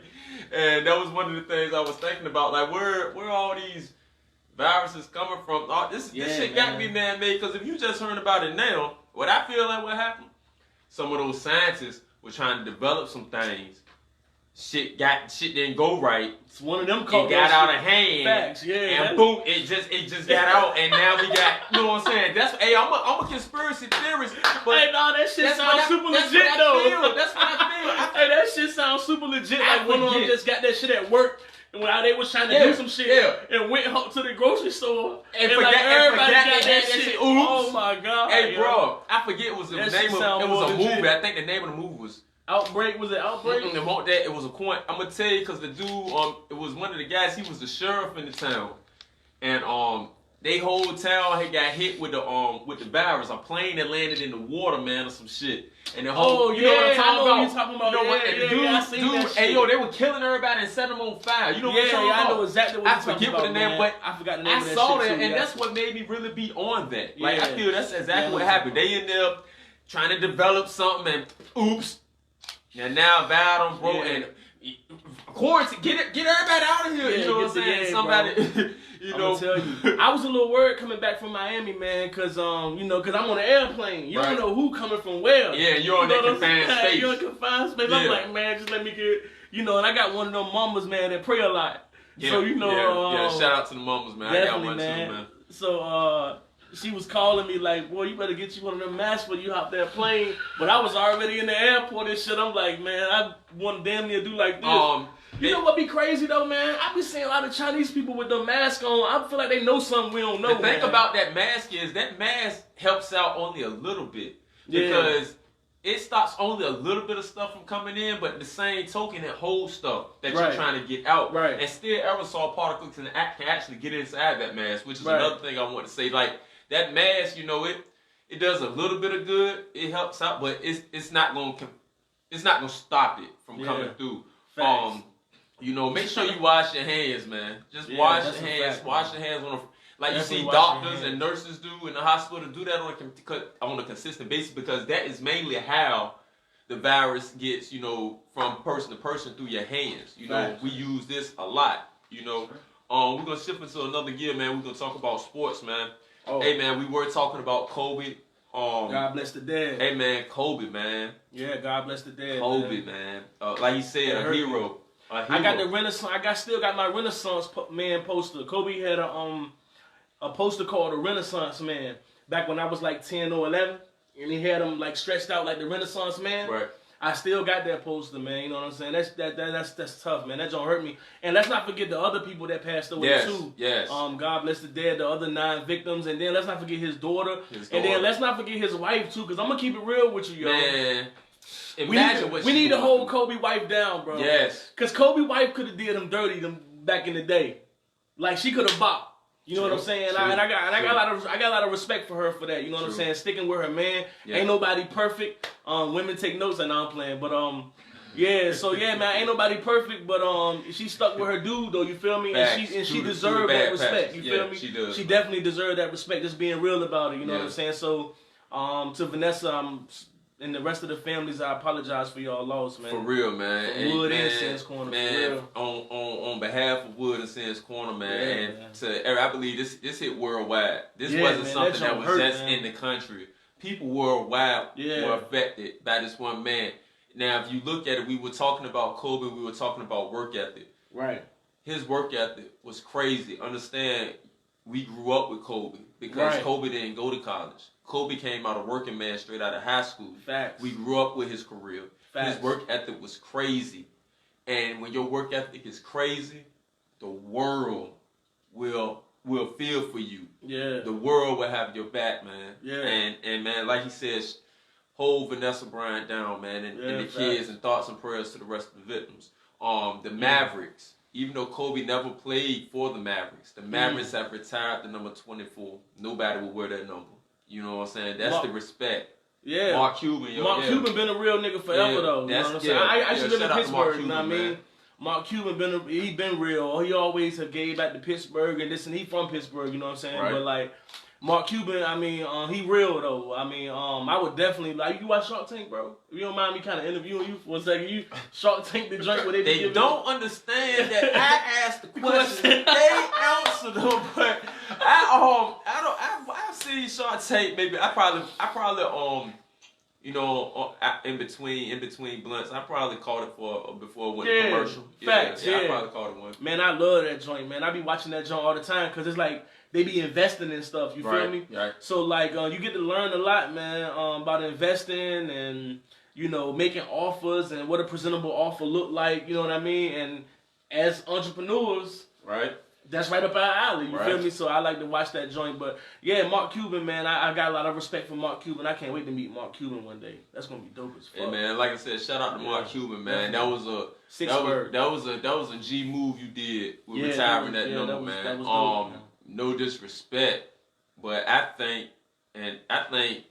And that was one of the things I was thinking about. Like, where all these viruses coming from? Oh, this shit got to be man-made. Because if you just heard about it now, what I feel like what happened, some of those scientists were trying to develop some things. Shit didn't go right. It's one of them. It got out of hand. Facts, yeah. And boom, it just got out, and now we got. You know what I'm saying? I'm a conspiracy theorist, but hey, no, that shit sounds super legit what though. That's what I feel. Hey, that shit sounds super legit. Like one of them just got that shit at work. And when they was trying to do some shit and went home to the grocery store and like everybody got that shit. Oops. Oh my god. Hey, bro, I forget it was the name of it was a legit. movie. I think the name of the movie was Outbreak. Was it Outbreak? It was a coin. I'm gonna tell you because the dude, it was one of the guys. He was the sheriff in the town, and they whole town had got hit with the virus. A plane that landed in the water, man, or some shit. And the whole, you know what I'm talking about? You know what? And the dude, hey yo, they were killing everybody and setting them on fire. You know what I'm talking about? I know exactly what you're talking about. I forget what the name, but I forgot the name of that saw shit that, too, and that's what made me really be on that. Like I feel that's exactly what happened. They in there trying to develop something, and oops. Now Val bro, and quarantine, get everybody out of here. You know what I'm saying? Somebody, you know. Tell you, I was a little worried coming back from Miami, man, cause cause I'm on an airplane. You don't know who coming from where. Yeah, you're on that confined space. You're in confined space. Yeah. I'm like, man, just let me get, and I got one of them mamas, man, that pray a lot. Yeah, so shout out to the mamas, man. I got one man. too, man. So she was calling me like, boy, you better get you one of them masks when you hop that plane. But I was already in the airport and shit. I'm like, man, I want to damn near do like this. You know what be crazy though, man? I be seeing a lot of Chinese people with the mask on. I feel like they know something we don't know. The thing about that mask is that mask helps out only a little bit. Because it stops only a little bit of stuff from coming in, but the same token, it holds stuff that you're trying to get out. Right. And still aerosol particles can actually get inside that mask, which is another thing I want to say. Like, that mask, it does a little bit of good. It helps out, but it's not gonna stop it from coming through. Facts. Make sure you wash your hands, man. Just wash your hands. Wash your hands like you see doctors and nurses do in the hospital. Do that on a consistent basis because that is mainly how the virus gets, from person to person through your hands. We use this a lot. We're gonna shift into another gear, man. We're gonna talk about sports, man. Oh. Hey, man, we were talking about Kobe. God bless the dead. Hey, man, Kobe, man. Yeah, God bless the dead. Kobe, man. Like you said, a hero. I got the Renaissance. Still got my Renaissance man poster. Kobe had a poster called the Renaissance Man back when I was like 10 or 11, and he had them like stretched out like the Renaissance Man. Right. I still got that poster, man. You know what I'm saying? That's tough, man. That don't hurt me. And let's not forget the other people that passed away too. Yes. God bless the dead, the other 9 victims, and then let's not forget his daughter. And then let's not forget his wife too, because I'm gonna keep it real with you, yo. Man. We need to hold Kobe wife down, bro. Yes. Because Kobe wife could have did him dirty back in the day. Like she could have bopped. You know what I'm saying? I got a lot of respect for her for that. You know what I'm saying? Sticking with her man. Yeah. Ain't nobody perfect. Women take notes, and I'm playing. But man, ain't nobody perfect. But she stuck with her dude though. You feel me? Facts. And she deserved that respect. You feel me? She does. She definitely deserved that respect. Just being real about it. You know what I'm saying? So to Vanessa, and the rest of the families, I apologize for y'all loss, man. For real, man. For Wood and Sands Corner, man, for real. On behalf of Wood and Sands Corner, man, I believe this hit worldwide. This wasn't something that was just in the country. People worldwide were affected by this one man. Now, if you look at it, we were talking about Kobe, we were talking about work ethic. Right. His work ethic was crazy. Understand, we grew up with Kobe because Kobe didn't go to college. Kobe came out a working man straight out of high school. Facts. We grew up with his career. His work ethic was crazy. And when your work ethic is crazy, the world will feel for you. Yeah. The world will have your back, man. Yeah. And man, like he says, hold Vanessa Bryant down, man, and the kids, and thoughts and prayers to the rest of the victims. The Mavericks, even though Kobe never played for the Mavericks have retired the number 24. Nobody will wear that number. You know what I'm saying? That's the respect. Yeah. Mark Cuban, Cuban been a real nigga forever, though. You know what I'm saying? I used to live in Pittsburgh, you know what I mean? Mark Cuban been real. He always have gave back to Pittsburgh and this, and he from Pittsburgh, you know what I'm saying? Right. But like Mark Cuban, he real though. I would definitely like you watch Shark Tank, bro. If you don't mind me kind of interviewing you for a second, you Shark Tank the joint where they don't understand that I asked the question, they answer them, but I've seen Shark Tank maybe. I probably in between blunts, I probably caught it before it went to commercial. Facts, I probably caught it one. Man, I love that joint, man. I be watching that joint all the time because it's like they be investing in stuff. You feel me? Right. So like you get to learn a lot, man, about investing and making offers and what a presentable offer look like. You know what I mean? And as entrepreneurs, right. That's right up our alley, you feel me? So I like to watch that joint. But yeah, Mark Cuban, man, I got a lot of respect for Mark Cuban. I can't wait to meet Mark Cuban one day. That's gonna be dope as fuck. Hey man, like I said, shout out to Mark Cuban, man. That was a G move you did with retiring that number, man. That was dope, man. No disrespect, but I think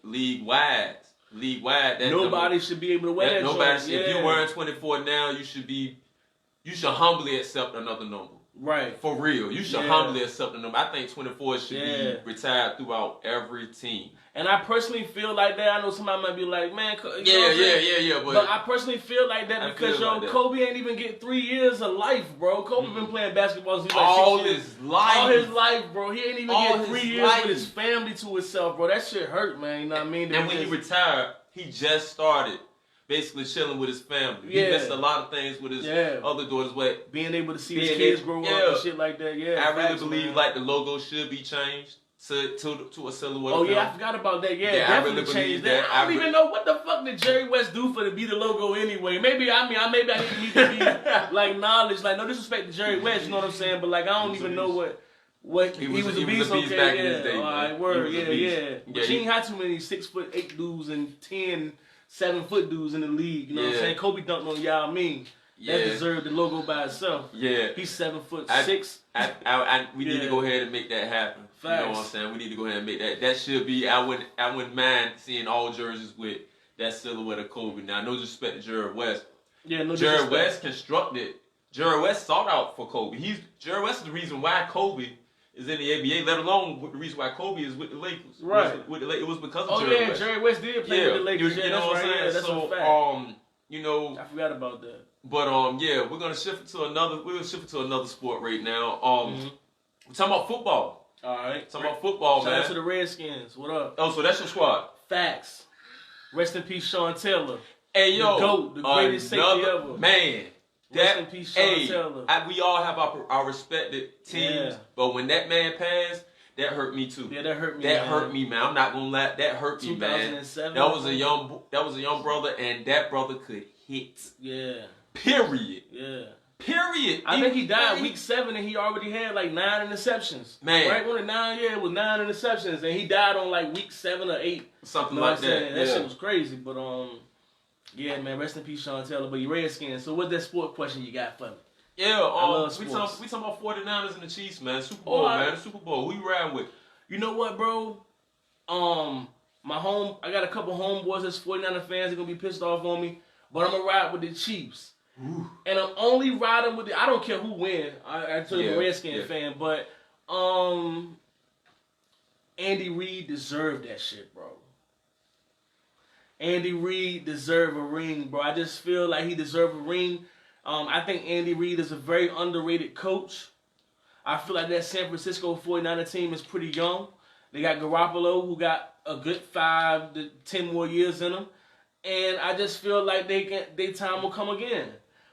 league wide that nobody should be able to wear that nobody joint. If you're wearing 24 now, you should humbly accept another number. Right. For real. You should humbly accept the number. I think 24 should be retired throughout every team. And I personally feel like that. I know somebody might be like, man, yeah. But I personally feel like that because, Kobe ain't even get 3 years of life, bro. Kobe been playing basketball since all 6 years. his life. All his life, bro. He ain't even get 3 years with his family to himself, bro. That shit hurt, man. You know what I mean? And when he retired, he just started basically chilling with his family. He missed a lot of things with his other daughters, but being able to see his kids grow up and shit like that. Yeah, I really believe like the logo should be changed to a silhouette. Oh yeah, I forgot about that. Yeah, definitely really changed that. I don't even know what the fuck did Jerry West do for to be the logo anyway. Maybe I need to be like knowledge, like no disrespect to Jerry West, you know what I'm saying? But like I don't even know what he was a beast okay, back in his day. All right, word, But she ain't had too many 6'8" dudes and 10, 7-foot dudes in the league. You know what I'm saying? Kobe dunked on Yao Ming. That deserved the logo by itself. Yeah. He's 7'6". We need to go ahead and make that happen. Facts. You know what I'm saying? We need to go ahead and make that. That should be. I wouldn't mind seeing all jerseys with that silhouette of Kobe. Now, no disrespect to Jerry West. Yeah, no Jerry disrespect. West constructed. Jerry West sought out for Kobe. Jerry West is the reason why Kobe is in the NBA, let alone the reason why Kobe is with the Lakers. Right. It was because of Jerry West. Jerry West did play with the Lakers. You know what I'm saying? That's so, a fact. I forgot about that. But we're gonna shift it to another sport right now. We're talking about football. All right. Talking about football, man. Shout out to the Redskins. What up? Oh, so that's your squad. Facts. Rest in peace, Sean Taylor. Hey, yo. The GOAT, the greatest safety ever. Man. Rest in peace, Sean Taylor. We all have our respected teams, but when that man passed, that hurt me too. Yeah, that hurt me. That hurt me, man. I'm not gonna lie. That hurt me, man. 2007. That was a young brother, and that brother could hit. Yeah. Period. Yeah. Period. I think he died week 7, and he already had like 9 interceptions. Man, right when it was 9 interceptions, and he died on like week 7 or 8, something like that. That shit was crazy, but yeah, man. Rest in peace, Sean Taylor. But you Redskins. So what's that sport question you got for me? Yeah, we talking about 49ers and the Chiefs, man. Super Bowl, man. The Super Bowl. Who you riding with? You know what, bro? I got a couple homeboys that's 49er fans. They're gonna be pissed off on me, but I'm gonna ride with the Chiefs. Ooh. And I'm only riding with I don't care who wins. I told you I'm a Redskins fan, but Andy Reid deserved that shit, bro. Andy Reid deserved a ring, bro. I just feel like he deserved a ring. I think Andy Reid is a very underrated coach. I feel like that San Francisco 49er team is pretty young. They got Garoppolo, who got a good 5 to 10 more years in them. And I just feel like their time will come again.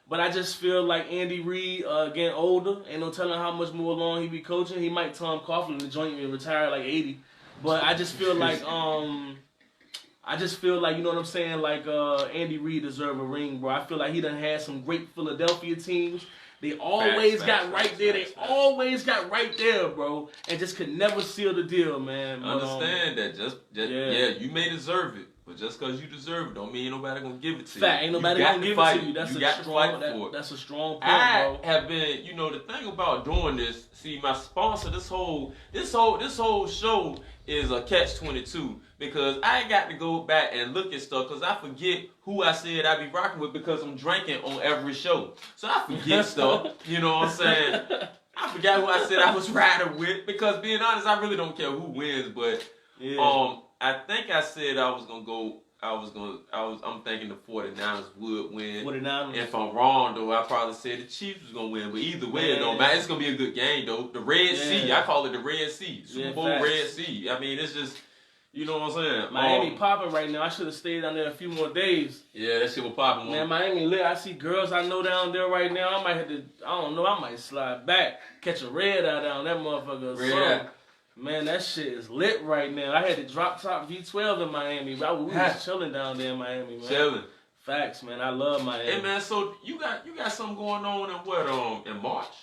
But I just feel like Andy Reid, getting older, ain't no telling how much more long he be coaching. He might Tom Coughlin the joint and retire like 80. But I just feel like I just feel like, you know what I'm saying, like Andy Reid deserve a ring, bro. I feel like he done had some great Philadelphia teams. They always got right there. They always got right there, bro, and just could never seal the deal, man. I understand that. Just yeah, you may deserve it, but just because you deserve it, don't mean ain't nobody gonna give it to you. Fact, ain't nobody gonna give it to you. That's a strong. That's a strong point, bro. I have been, you know, the thing about doing this. See, my sponsor, this whole show is a catch-22 because I got to go back and look at stuff because I forget who I said I be rocking with because I'm drinking on every show. So I forget stuff. You know what I'm saying? I forgot who I said I was riding with because being honest, I really don't care who wins. But I think I said I'm thinking the 49ers would win. 49ers. If I'm wrong, though, I probably said the Chiefs was going to win. But either way, though, man, it's going to be a good game, though. The Red Sea, I call it the Red Sea. Super Bowl Red Sea. I mean, it's just, you know what I'm saying? Miami popping right now. I should have stayed down there a few more days. Yeah, that shit was popping. Man, Miami lit. I see girls I know down there right now. I might have to, I don't know, I might slide back, catch a red eye down that motherfucker. Red. Man, that shit is lit right now. I had the drop top V12 in Miami. We was chilling down there in Miami, man. Chilling. Facts, man. I love Miami. Hey, man, so you got something going on in what, in March?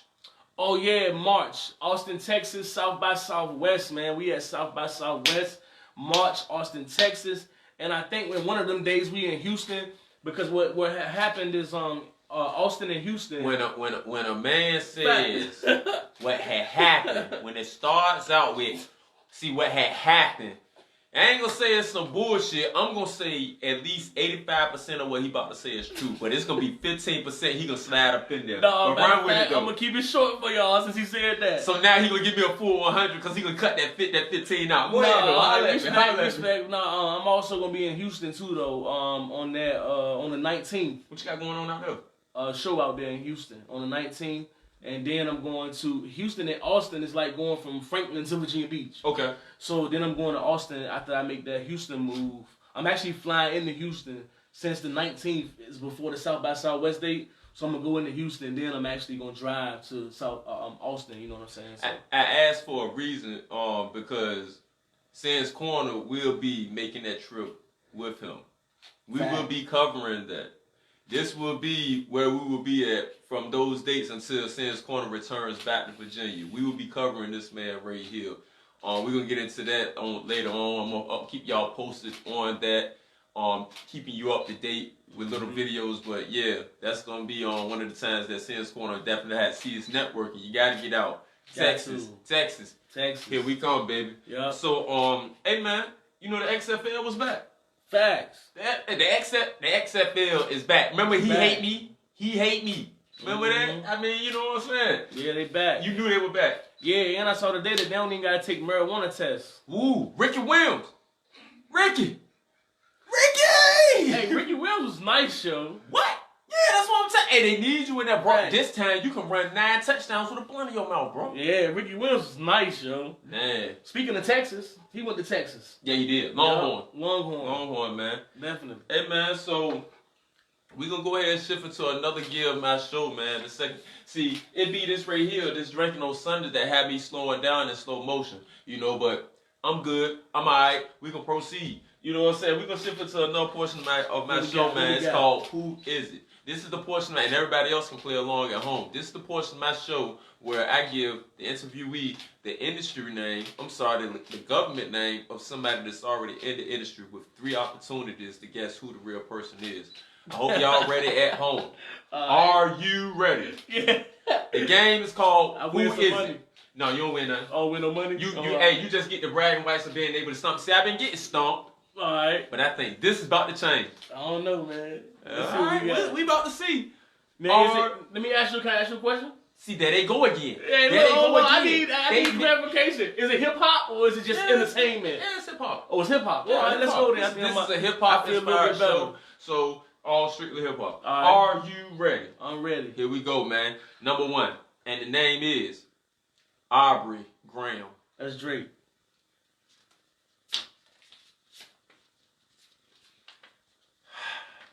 Oh, yeah, March. Austin, Texas, South by Southwest, man. We at South by Southwest. March, Austin, Texas. And I think when one of them days we in Houston, because what happened is Austin and Houston. When a man says what had happened, when it starts out with, see what had happened. I ain't gonna say it's some bullshit. I'm gonna say at least 85% of what he about to say is true, but it's gonna be 15% he gonna slide up in there. No, I'm gonna keep it short for y'all since he said that. So now he gonna give me a full 100 because he gonna cut that 15 out. Respect. I'm also gonna be in Houston too though. On the 19th. What you got going on out there? Show out there in Houston on the 19th. And then I'm going to Houston and Austin. It's like going from Franklin to Virginia Beach. Okay. So then I'm going to Austin after I make that Houston move. I'm actually flying into Houston since the 19th is before the South by Southwest date. So I'm going to go into Houston. Then I'm actually going to drive to Austin. You know what I'm saying? So. I asked for a reason because Sands Corner will be making that trip with him. We will be covering that. This will be where we will be at from those dates until Sands Corner returns back to Virginia. We will be covering this man right here. We're going to get into that later on. I'm going to keep y'all posted on that, keeping you up to date with little videos. But yeah, that's going to be on one of the times that Sands Corner definitely has to see his networking. You got to get out. Texas. Here we come, baby. Yeah. So, hey man, you know the XFL was back. Facts. The XFL is back. Remember, he hate me. Remember that? I mean, you know what I'm saying? Yeah, they back. You knew they were back. Yeah, and I saw today that they don't even gotta take marijuana tests. Ooh, Ricky Williams. Ricky! Hey, Ricky Williams was nice, yo. What? Yeah, that's what I'm saying. Hey, they need you in there, bro. Right. This time you can run 9 touchdowns with a blunt in your mouth, bro. Yeah, Ricky Williams was nice, yo. Man. Speaking of Texas, he went to Texas. Yeah, he did. Longhorn, man. Definitely. Hey, man, so we're going to go ahead and shift into another gear of my show, man. See, it be this right here, this drinking on Sunday that had me slowing down in slow motion, you know, but I'm good. I'm all right. We can proceed. You know what I'm saying? We're going to shift into another portion of my show, man. It's called Who Is It? This is the portion, and everybody else can play along at home. This is the portion of my show where I give the interviewee the industry name, the government name of somebody that's already in the industry with 3 opportunities to guess who the real person is. I hope y'all ready at home. Are you ready? Yeah. The game is called Who Is It? No, you don't win nothing. Oh, win no money? You just get the bragging rights of being able to stomp. See, I've been getting stomped. All right. But I think this is about to change. I don't know, man. All right, we about to see. Man, let me ask you, can I ask you a question? See, there they go again. Hey, I need clarification. Is it hip-hop or is it just entertainment? Yeah, it's hip-hop. Oh, it's hip-hop. Yeah, all right, let's go there. This is a hip-hop inspired show. So, all strictly hip-hop. Right. Are you ready? I'm ready. Here we go, man. Number 1. And the name is Aubrey Graham. That's Drake.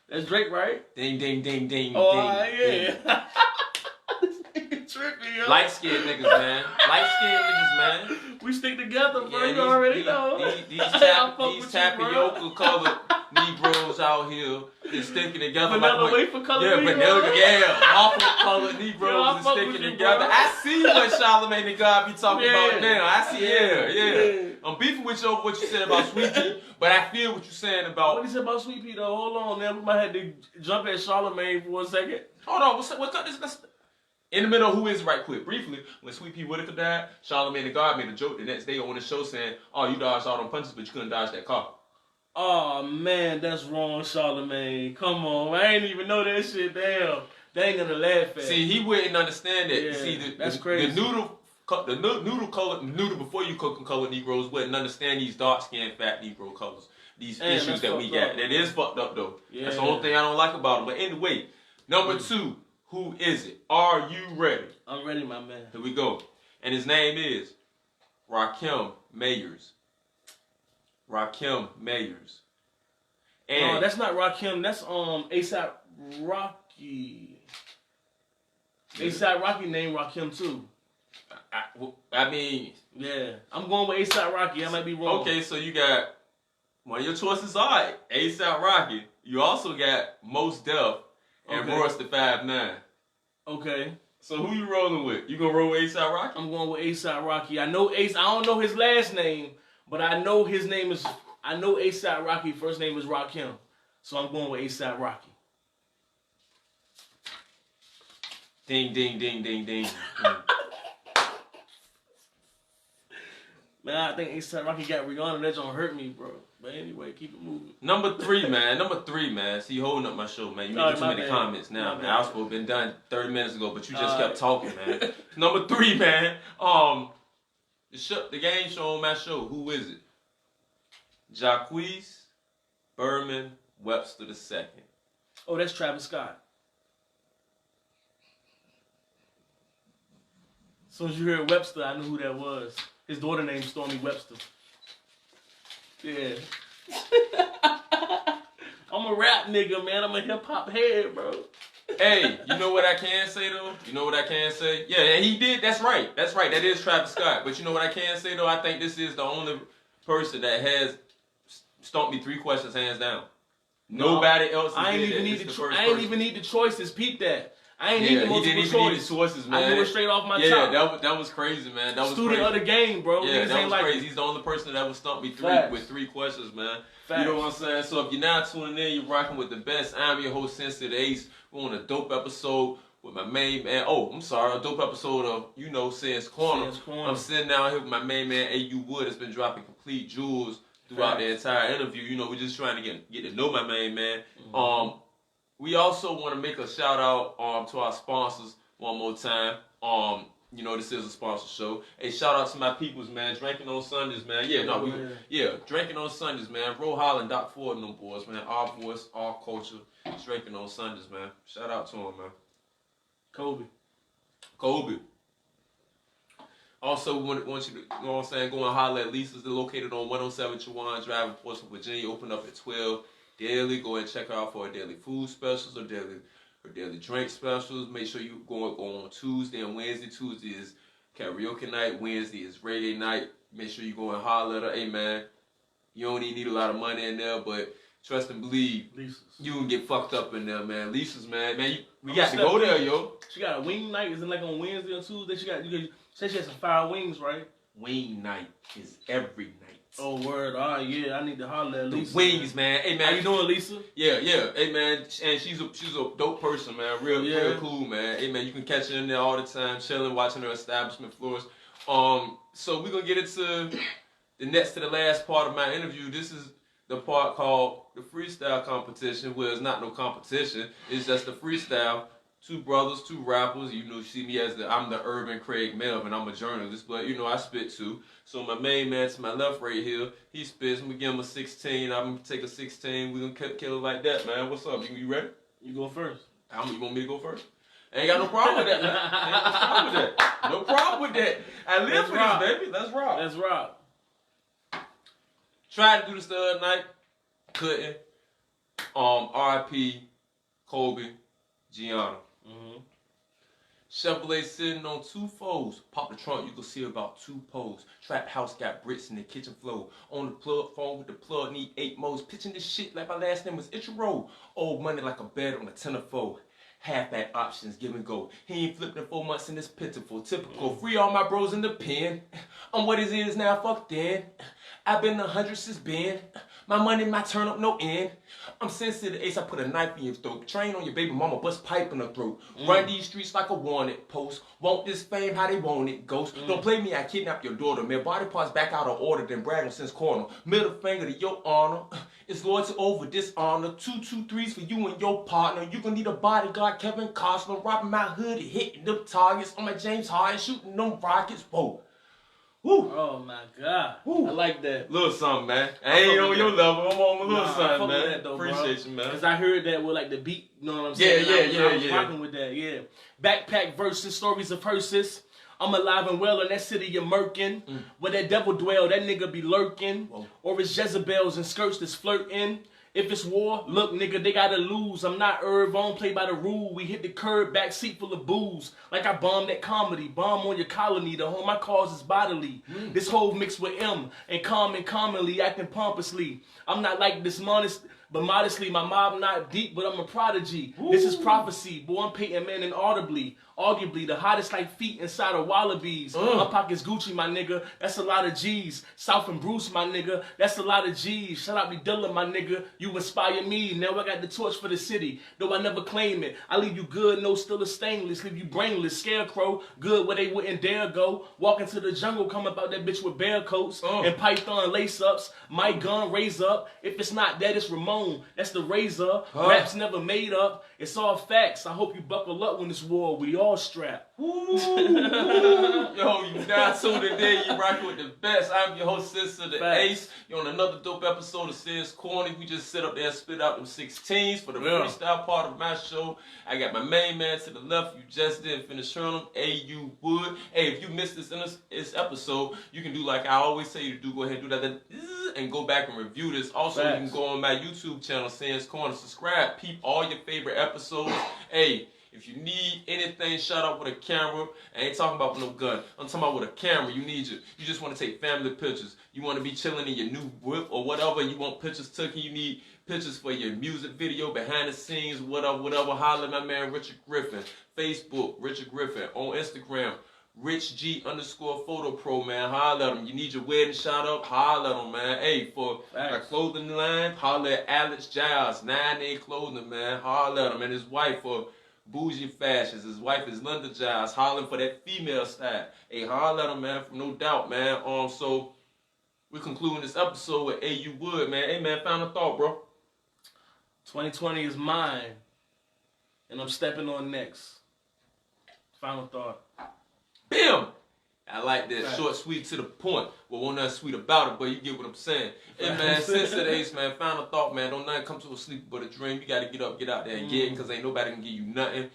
That's Drake, right? Ding, ding, ding, ding, oh, ding. Yeah. trippy, yo. Light skinned niggas, man. Light skinned niggas, man. We stick together, bro. Yeah, you already know. These I fuck with you, tapioca colored Negroes out here is sticking together Vanilla like wafer color. yeah, vanilla, yeah, awful colored Negroes is fuck sticking with you, together. bro. I see what Charlamagne the God be talking about now. I see, yeah. Yeah. I'm beefing with you over what you said about Sweet Pea, but I feel what you're saying about. What he said about Sweet Pea though? Hold on, man. We might have to jump at Charlamagne for 1 second. Hold on, what's in the middle, who is right quick? Briefly, when Sweet Pea Whitaker died, Charlamagne the God made a joke the next day on the show saying, "Oh, you dodged all them punches, but you couldn't dodge that car." Oh man, that's wrong, Charlamagne. Come on, I ain't even know that shit. Damn, they ain't gonna laugh at. See, he wouldn't understand that. Yeah, See, that's crazy. The noodle before you cooking colored Negroes wouldn't understand these dark skinned fat Negro colors. These issues that we got. That is fucked up though. Yeah. That's the only thing I don't like about them. But anyway, number 2. Who is it? Are you ready? I'm ready, my man. Here we go. And his name is Rakim Mayers. Rakim Mayers. And no, that's not Rakim. That's ASAP Rocky. ASAP Rocky named Rakim too. I mean, yeah, I'm going with ASAP Rocky. I might be wrong. Okay, so you got one of your choices. All right, ASAP Rocky. You also got Mos Def and Royce the 5'9". Okay. So who you rolling with? You gonna roll with ASAP Rocky? I'm going with ASAP Rocky. I know Ace. I don't know his last name, but I know his name is. I know ASAP Rocky. First name is Rakim, so I'm going with ASAP Rocky. Ding, ding, ding, ding, ding. Man, I think ASAP Rocky got Rihanna. That's gonna hurt me, bro. But anyway, keep it moving. Number 3, man. See, you holding up my show, man. You making too many comments now, man. I was supposed to been done 30 minutes ago, but you just kept talking, man. Number 3, man. The game show on my show. Who is it? Jacquees Berman Webster II. Oh, that's Travis Scott. As soon as you heard Webster, I knew who that was. His daughter named Stormy Webster. Yeah. I'm a rap nigga, man. I'm a hip hop head, bro. Hey, you know what I can say though? Yeah, and he did. That's right. That is Travis Scott. But you know what I can say though? I think this is the only person that has stumped me 3 questions hands down. Nobody else. I ain't even need the choices. Peep that. I ain't need the multiple choices, man. I knew it straight off my top. Yeah, that was crazy, man. That was student crazy. Of the game, bro. Yeah, that was crazy. He's the only person that would stump me with 3 questions, man. Facts. You know what I'm saying? So if you're not tuning in, you're rocking with the best. I'm your host, Sensei the Ace. We're on a dope episode with my main man. Oh, I'm sorry, a dope episode of Sen's Corner. I'm sitting down here with my main man, A.U. Wood. It's been dropping complete jewels throughout the entire interview. You know, we're just trying to get to know my main man. Mm-hmm. We also want to make a shout out to our sponsors one more time. This is a sponsor show. Hey, shout out to my peoples, man. Drinking on Sundays, man. Drinking on Sundays, man. Ro Holland, Doc Ford, and them boys, man. Our voice, our culture. Drinking on Sundays, man. Shout out to them, man. Kobe. Also, we want you to, go and holler at Lisa's. They're located on 107 Chawan Drive in Portsmouth, Virginia. Open up at 12 daily. Go and check out for our daily food specials or daily drink specials. Make sure you go on Tuesday and Wednesday. Tuesday is karaoke night. Wednesday is reggae night. Make sure you go and holler at her. Hey, man, you don't even need a lot of money in there, but trust and believe, Lisa's. You can get fucked up in there, man. Lisa's, man. We got to go there, yo. She got a wing night. Is it like on Wednesday or Tuesday? She said she had some fire wings, right? Wing night is every night. Oh, word. All right, yeah. I need to holler at Lisa. The wings, man. Hey, man. How you doing, Lisa? Yeah. Hey, man. And she's a dope person, man. Real cool, man. Hey, man, you can catch her in there all the time, chilling, watching her establishment floors. So we're going to get into the next to the last part of my interview. This is the part called the freestyle competition, where it's not no competition. It's just the freestyle. 2 brothers, 2 rappers. You see me as I'm the urban Craig Melvin. I'm a journalist, but I spit too. So my main man to my left right here, he spits. I'm gonna give him a 16. I'm gonna take a 16. We're gonna kill it like that, man. What's up? You ready? You go first. You want me to go first? I ain't got no problem with that, man. No problem with that. I live for this, baby. Let's rock. Let's rock. Tried to do this the other night. Couldn't. R.I.P. Kobe Gianna. Chevrolet sitting on 2 foes. Pop the trunk, you can see about 2 poles. Trap house got bricks in the kitchen floor. On the plug phone with the plug, need 8 modes. Pitching this shit like my last name was Ichiro. Old money like a bed on a tenderfold. Half-back options, give and go. He ain't flipped in 4 months and it's pitiful. Typical, free all my bros in the pen. I'm what it is now, fuck then. I've been 100 since Ben. My money, my turn up, no end. I'm sensitive, ace, I put a knife in your throat. Train on your baby mama, bust pipe in her throat. Run these streets like a wanted post. Want this fame, how they want it, ghost. Don't play me, I kidnap your daughter. Man, body parts back out of order, then bragging since corner. Middle finger to your honor. It's loyalty over dishonor. 2, 2, 3s for you and your partner. You gonna need a bodyguard, Kevin Costner. Robbing my hood, hitting them targets. On my James Harden, shooting them rockets. Whoa. Woo. Oh my God. Woo. I like that. Little something, man. I ain't on your level. I'm on my little something, man. That, though, Appreciate you, man. Because I heard that with like the beat, you know what I'm saying? I was rocking with that, yeah. Backpack verses, stories of hearses. I'm alive and well in that city of Merkin. Where that devil dwell, that nigga be lurking. Whoa. Or it's Jezebels and skirts that's flirting. If it's war, look, nigga, they gotta lose. I'm not Irv, I don't play by the rule. We hit the curb, back seat full of booze. Like I bombed that comedy, bomb on your colony. The home I cause is bodily. This whole mixed with M, and calm and commonly, acting pompously. I'm not like this modest, but modestly, my mob not deep, but I'm a prodigy. Ooh. This is prophecy, boy, I'm Peyton Manning audibly. Arguably the hottest like feet inside of wallabies. My pocket's Gucci, my nigga. That's a lot of G's. South and Bruce, my nigga. That's a lot of G's. Shout out to Dilla, my nigga. You inspire me. Now I got the torch for the city. Though I never claim it. I leave you good, no still a stainless. Leave you brainless, scarecrow. Good where they wouldn't dare go. Walk into the jungle, come about that bitch with bear coats and python lace ups. My gun raise up. If it's not that, it's Ramon. That's the razor. Raps never made up. It's all facts. I hope you buckle up when this war. We all strapped. Yo, you now tuned in there. You rocking with the best. I'm your host, Sister the Ace. You're on another dope episode of Sis Corny. We just sit up there and spit out them 16s for the freestyle part of my show. I got my main man to the left. You just didn't finish hearing him. A.U. Wood. Hey, if you missed this episode, you can do like I always say you to do. Go ahead and do that and go back and review this. Also, you can go on my YouTube channel, Sis Corny. Subscribe. Peep all your favorite episodes. Hey, if you need anything shot up with a camera, I ain't talking about with no gun. I'm talking about with a camera. You just want to take family pictures. You want to be chilling in your new whip or whatever. You want pictures taken. You need pictures for your music video, behind the scenes, whatever. Holler at my man Richard Griffin. Facebook, Richard Griffin. On Instagram, RichG_Photo Pro, man. Holler at him. You need your wedding shot up, holler at him, man. Hey, for a clothing line, holler at Alex Giles, 9A Clothing, man. Holler at him. And his wife for Bougie Fashions. His wife is Linda Giles, hollering for that female style. Hey, holler at him, man, from No Doubt, man. So we're concluding this episode with A.U. Wood, man. Hey, man, final thought, bro. 2020 is mine, and I'm stepping on next. Final thought. Bam! I like that. Short, sweet, to the point. Well, wasn't nothing sweet about it, but you get what I'm saying. Hey, man, since the Ace, man, final thought, man. Don't nothing come to a sleep but a dream. You got to get up, get out there and get it, because ain't nobody can give you nothing.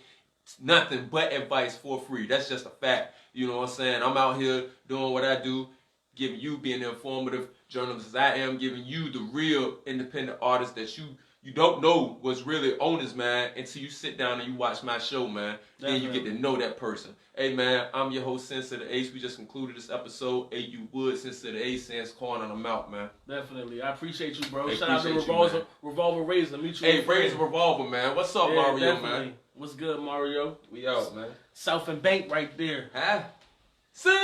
Nothing but advice for free. That's just a fact. You know what I'm saying? I'm out here doing what I do, giving you, being the informative journalist as I am, giving you the real independent artist that you don't know what's really on this, man, until you sit down and you watch my show, man. Then you get to know that person. Hey, man, I'm your host, Sensei the Ace. We just concluded this episode. A.U. Wood, Sensei the Ace, Sans Corn, and I'm out, man. Definitely. I appreciate you, bro. Hey, shout out to Revolver Razor. Hey, Razor Revolver, man. What's up, Mario, definitely. Man? What's good, Mario? We out, man. South and Bank right there. Huh? See?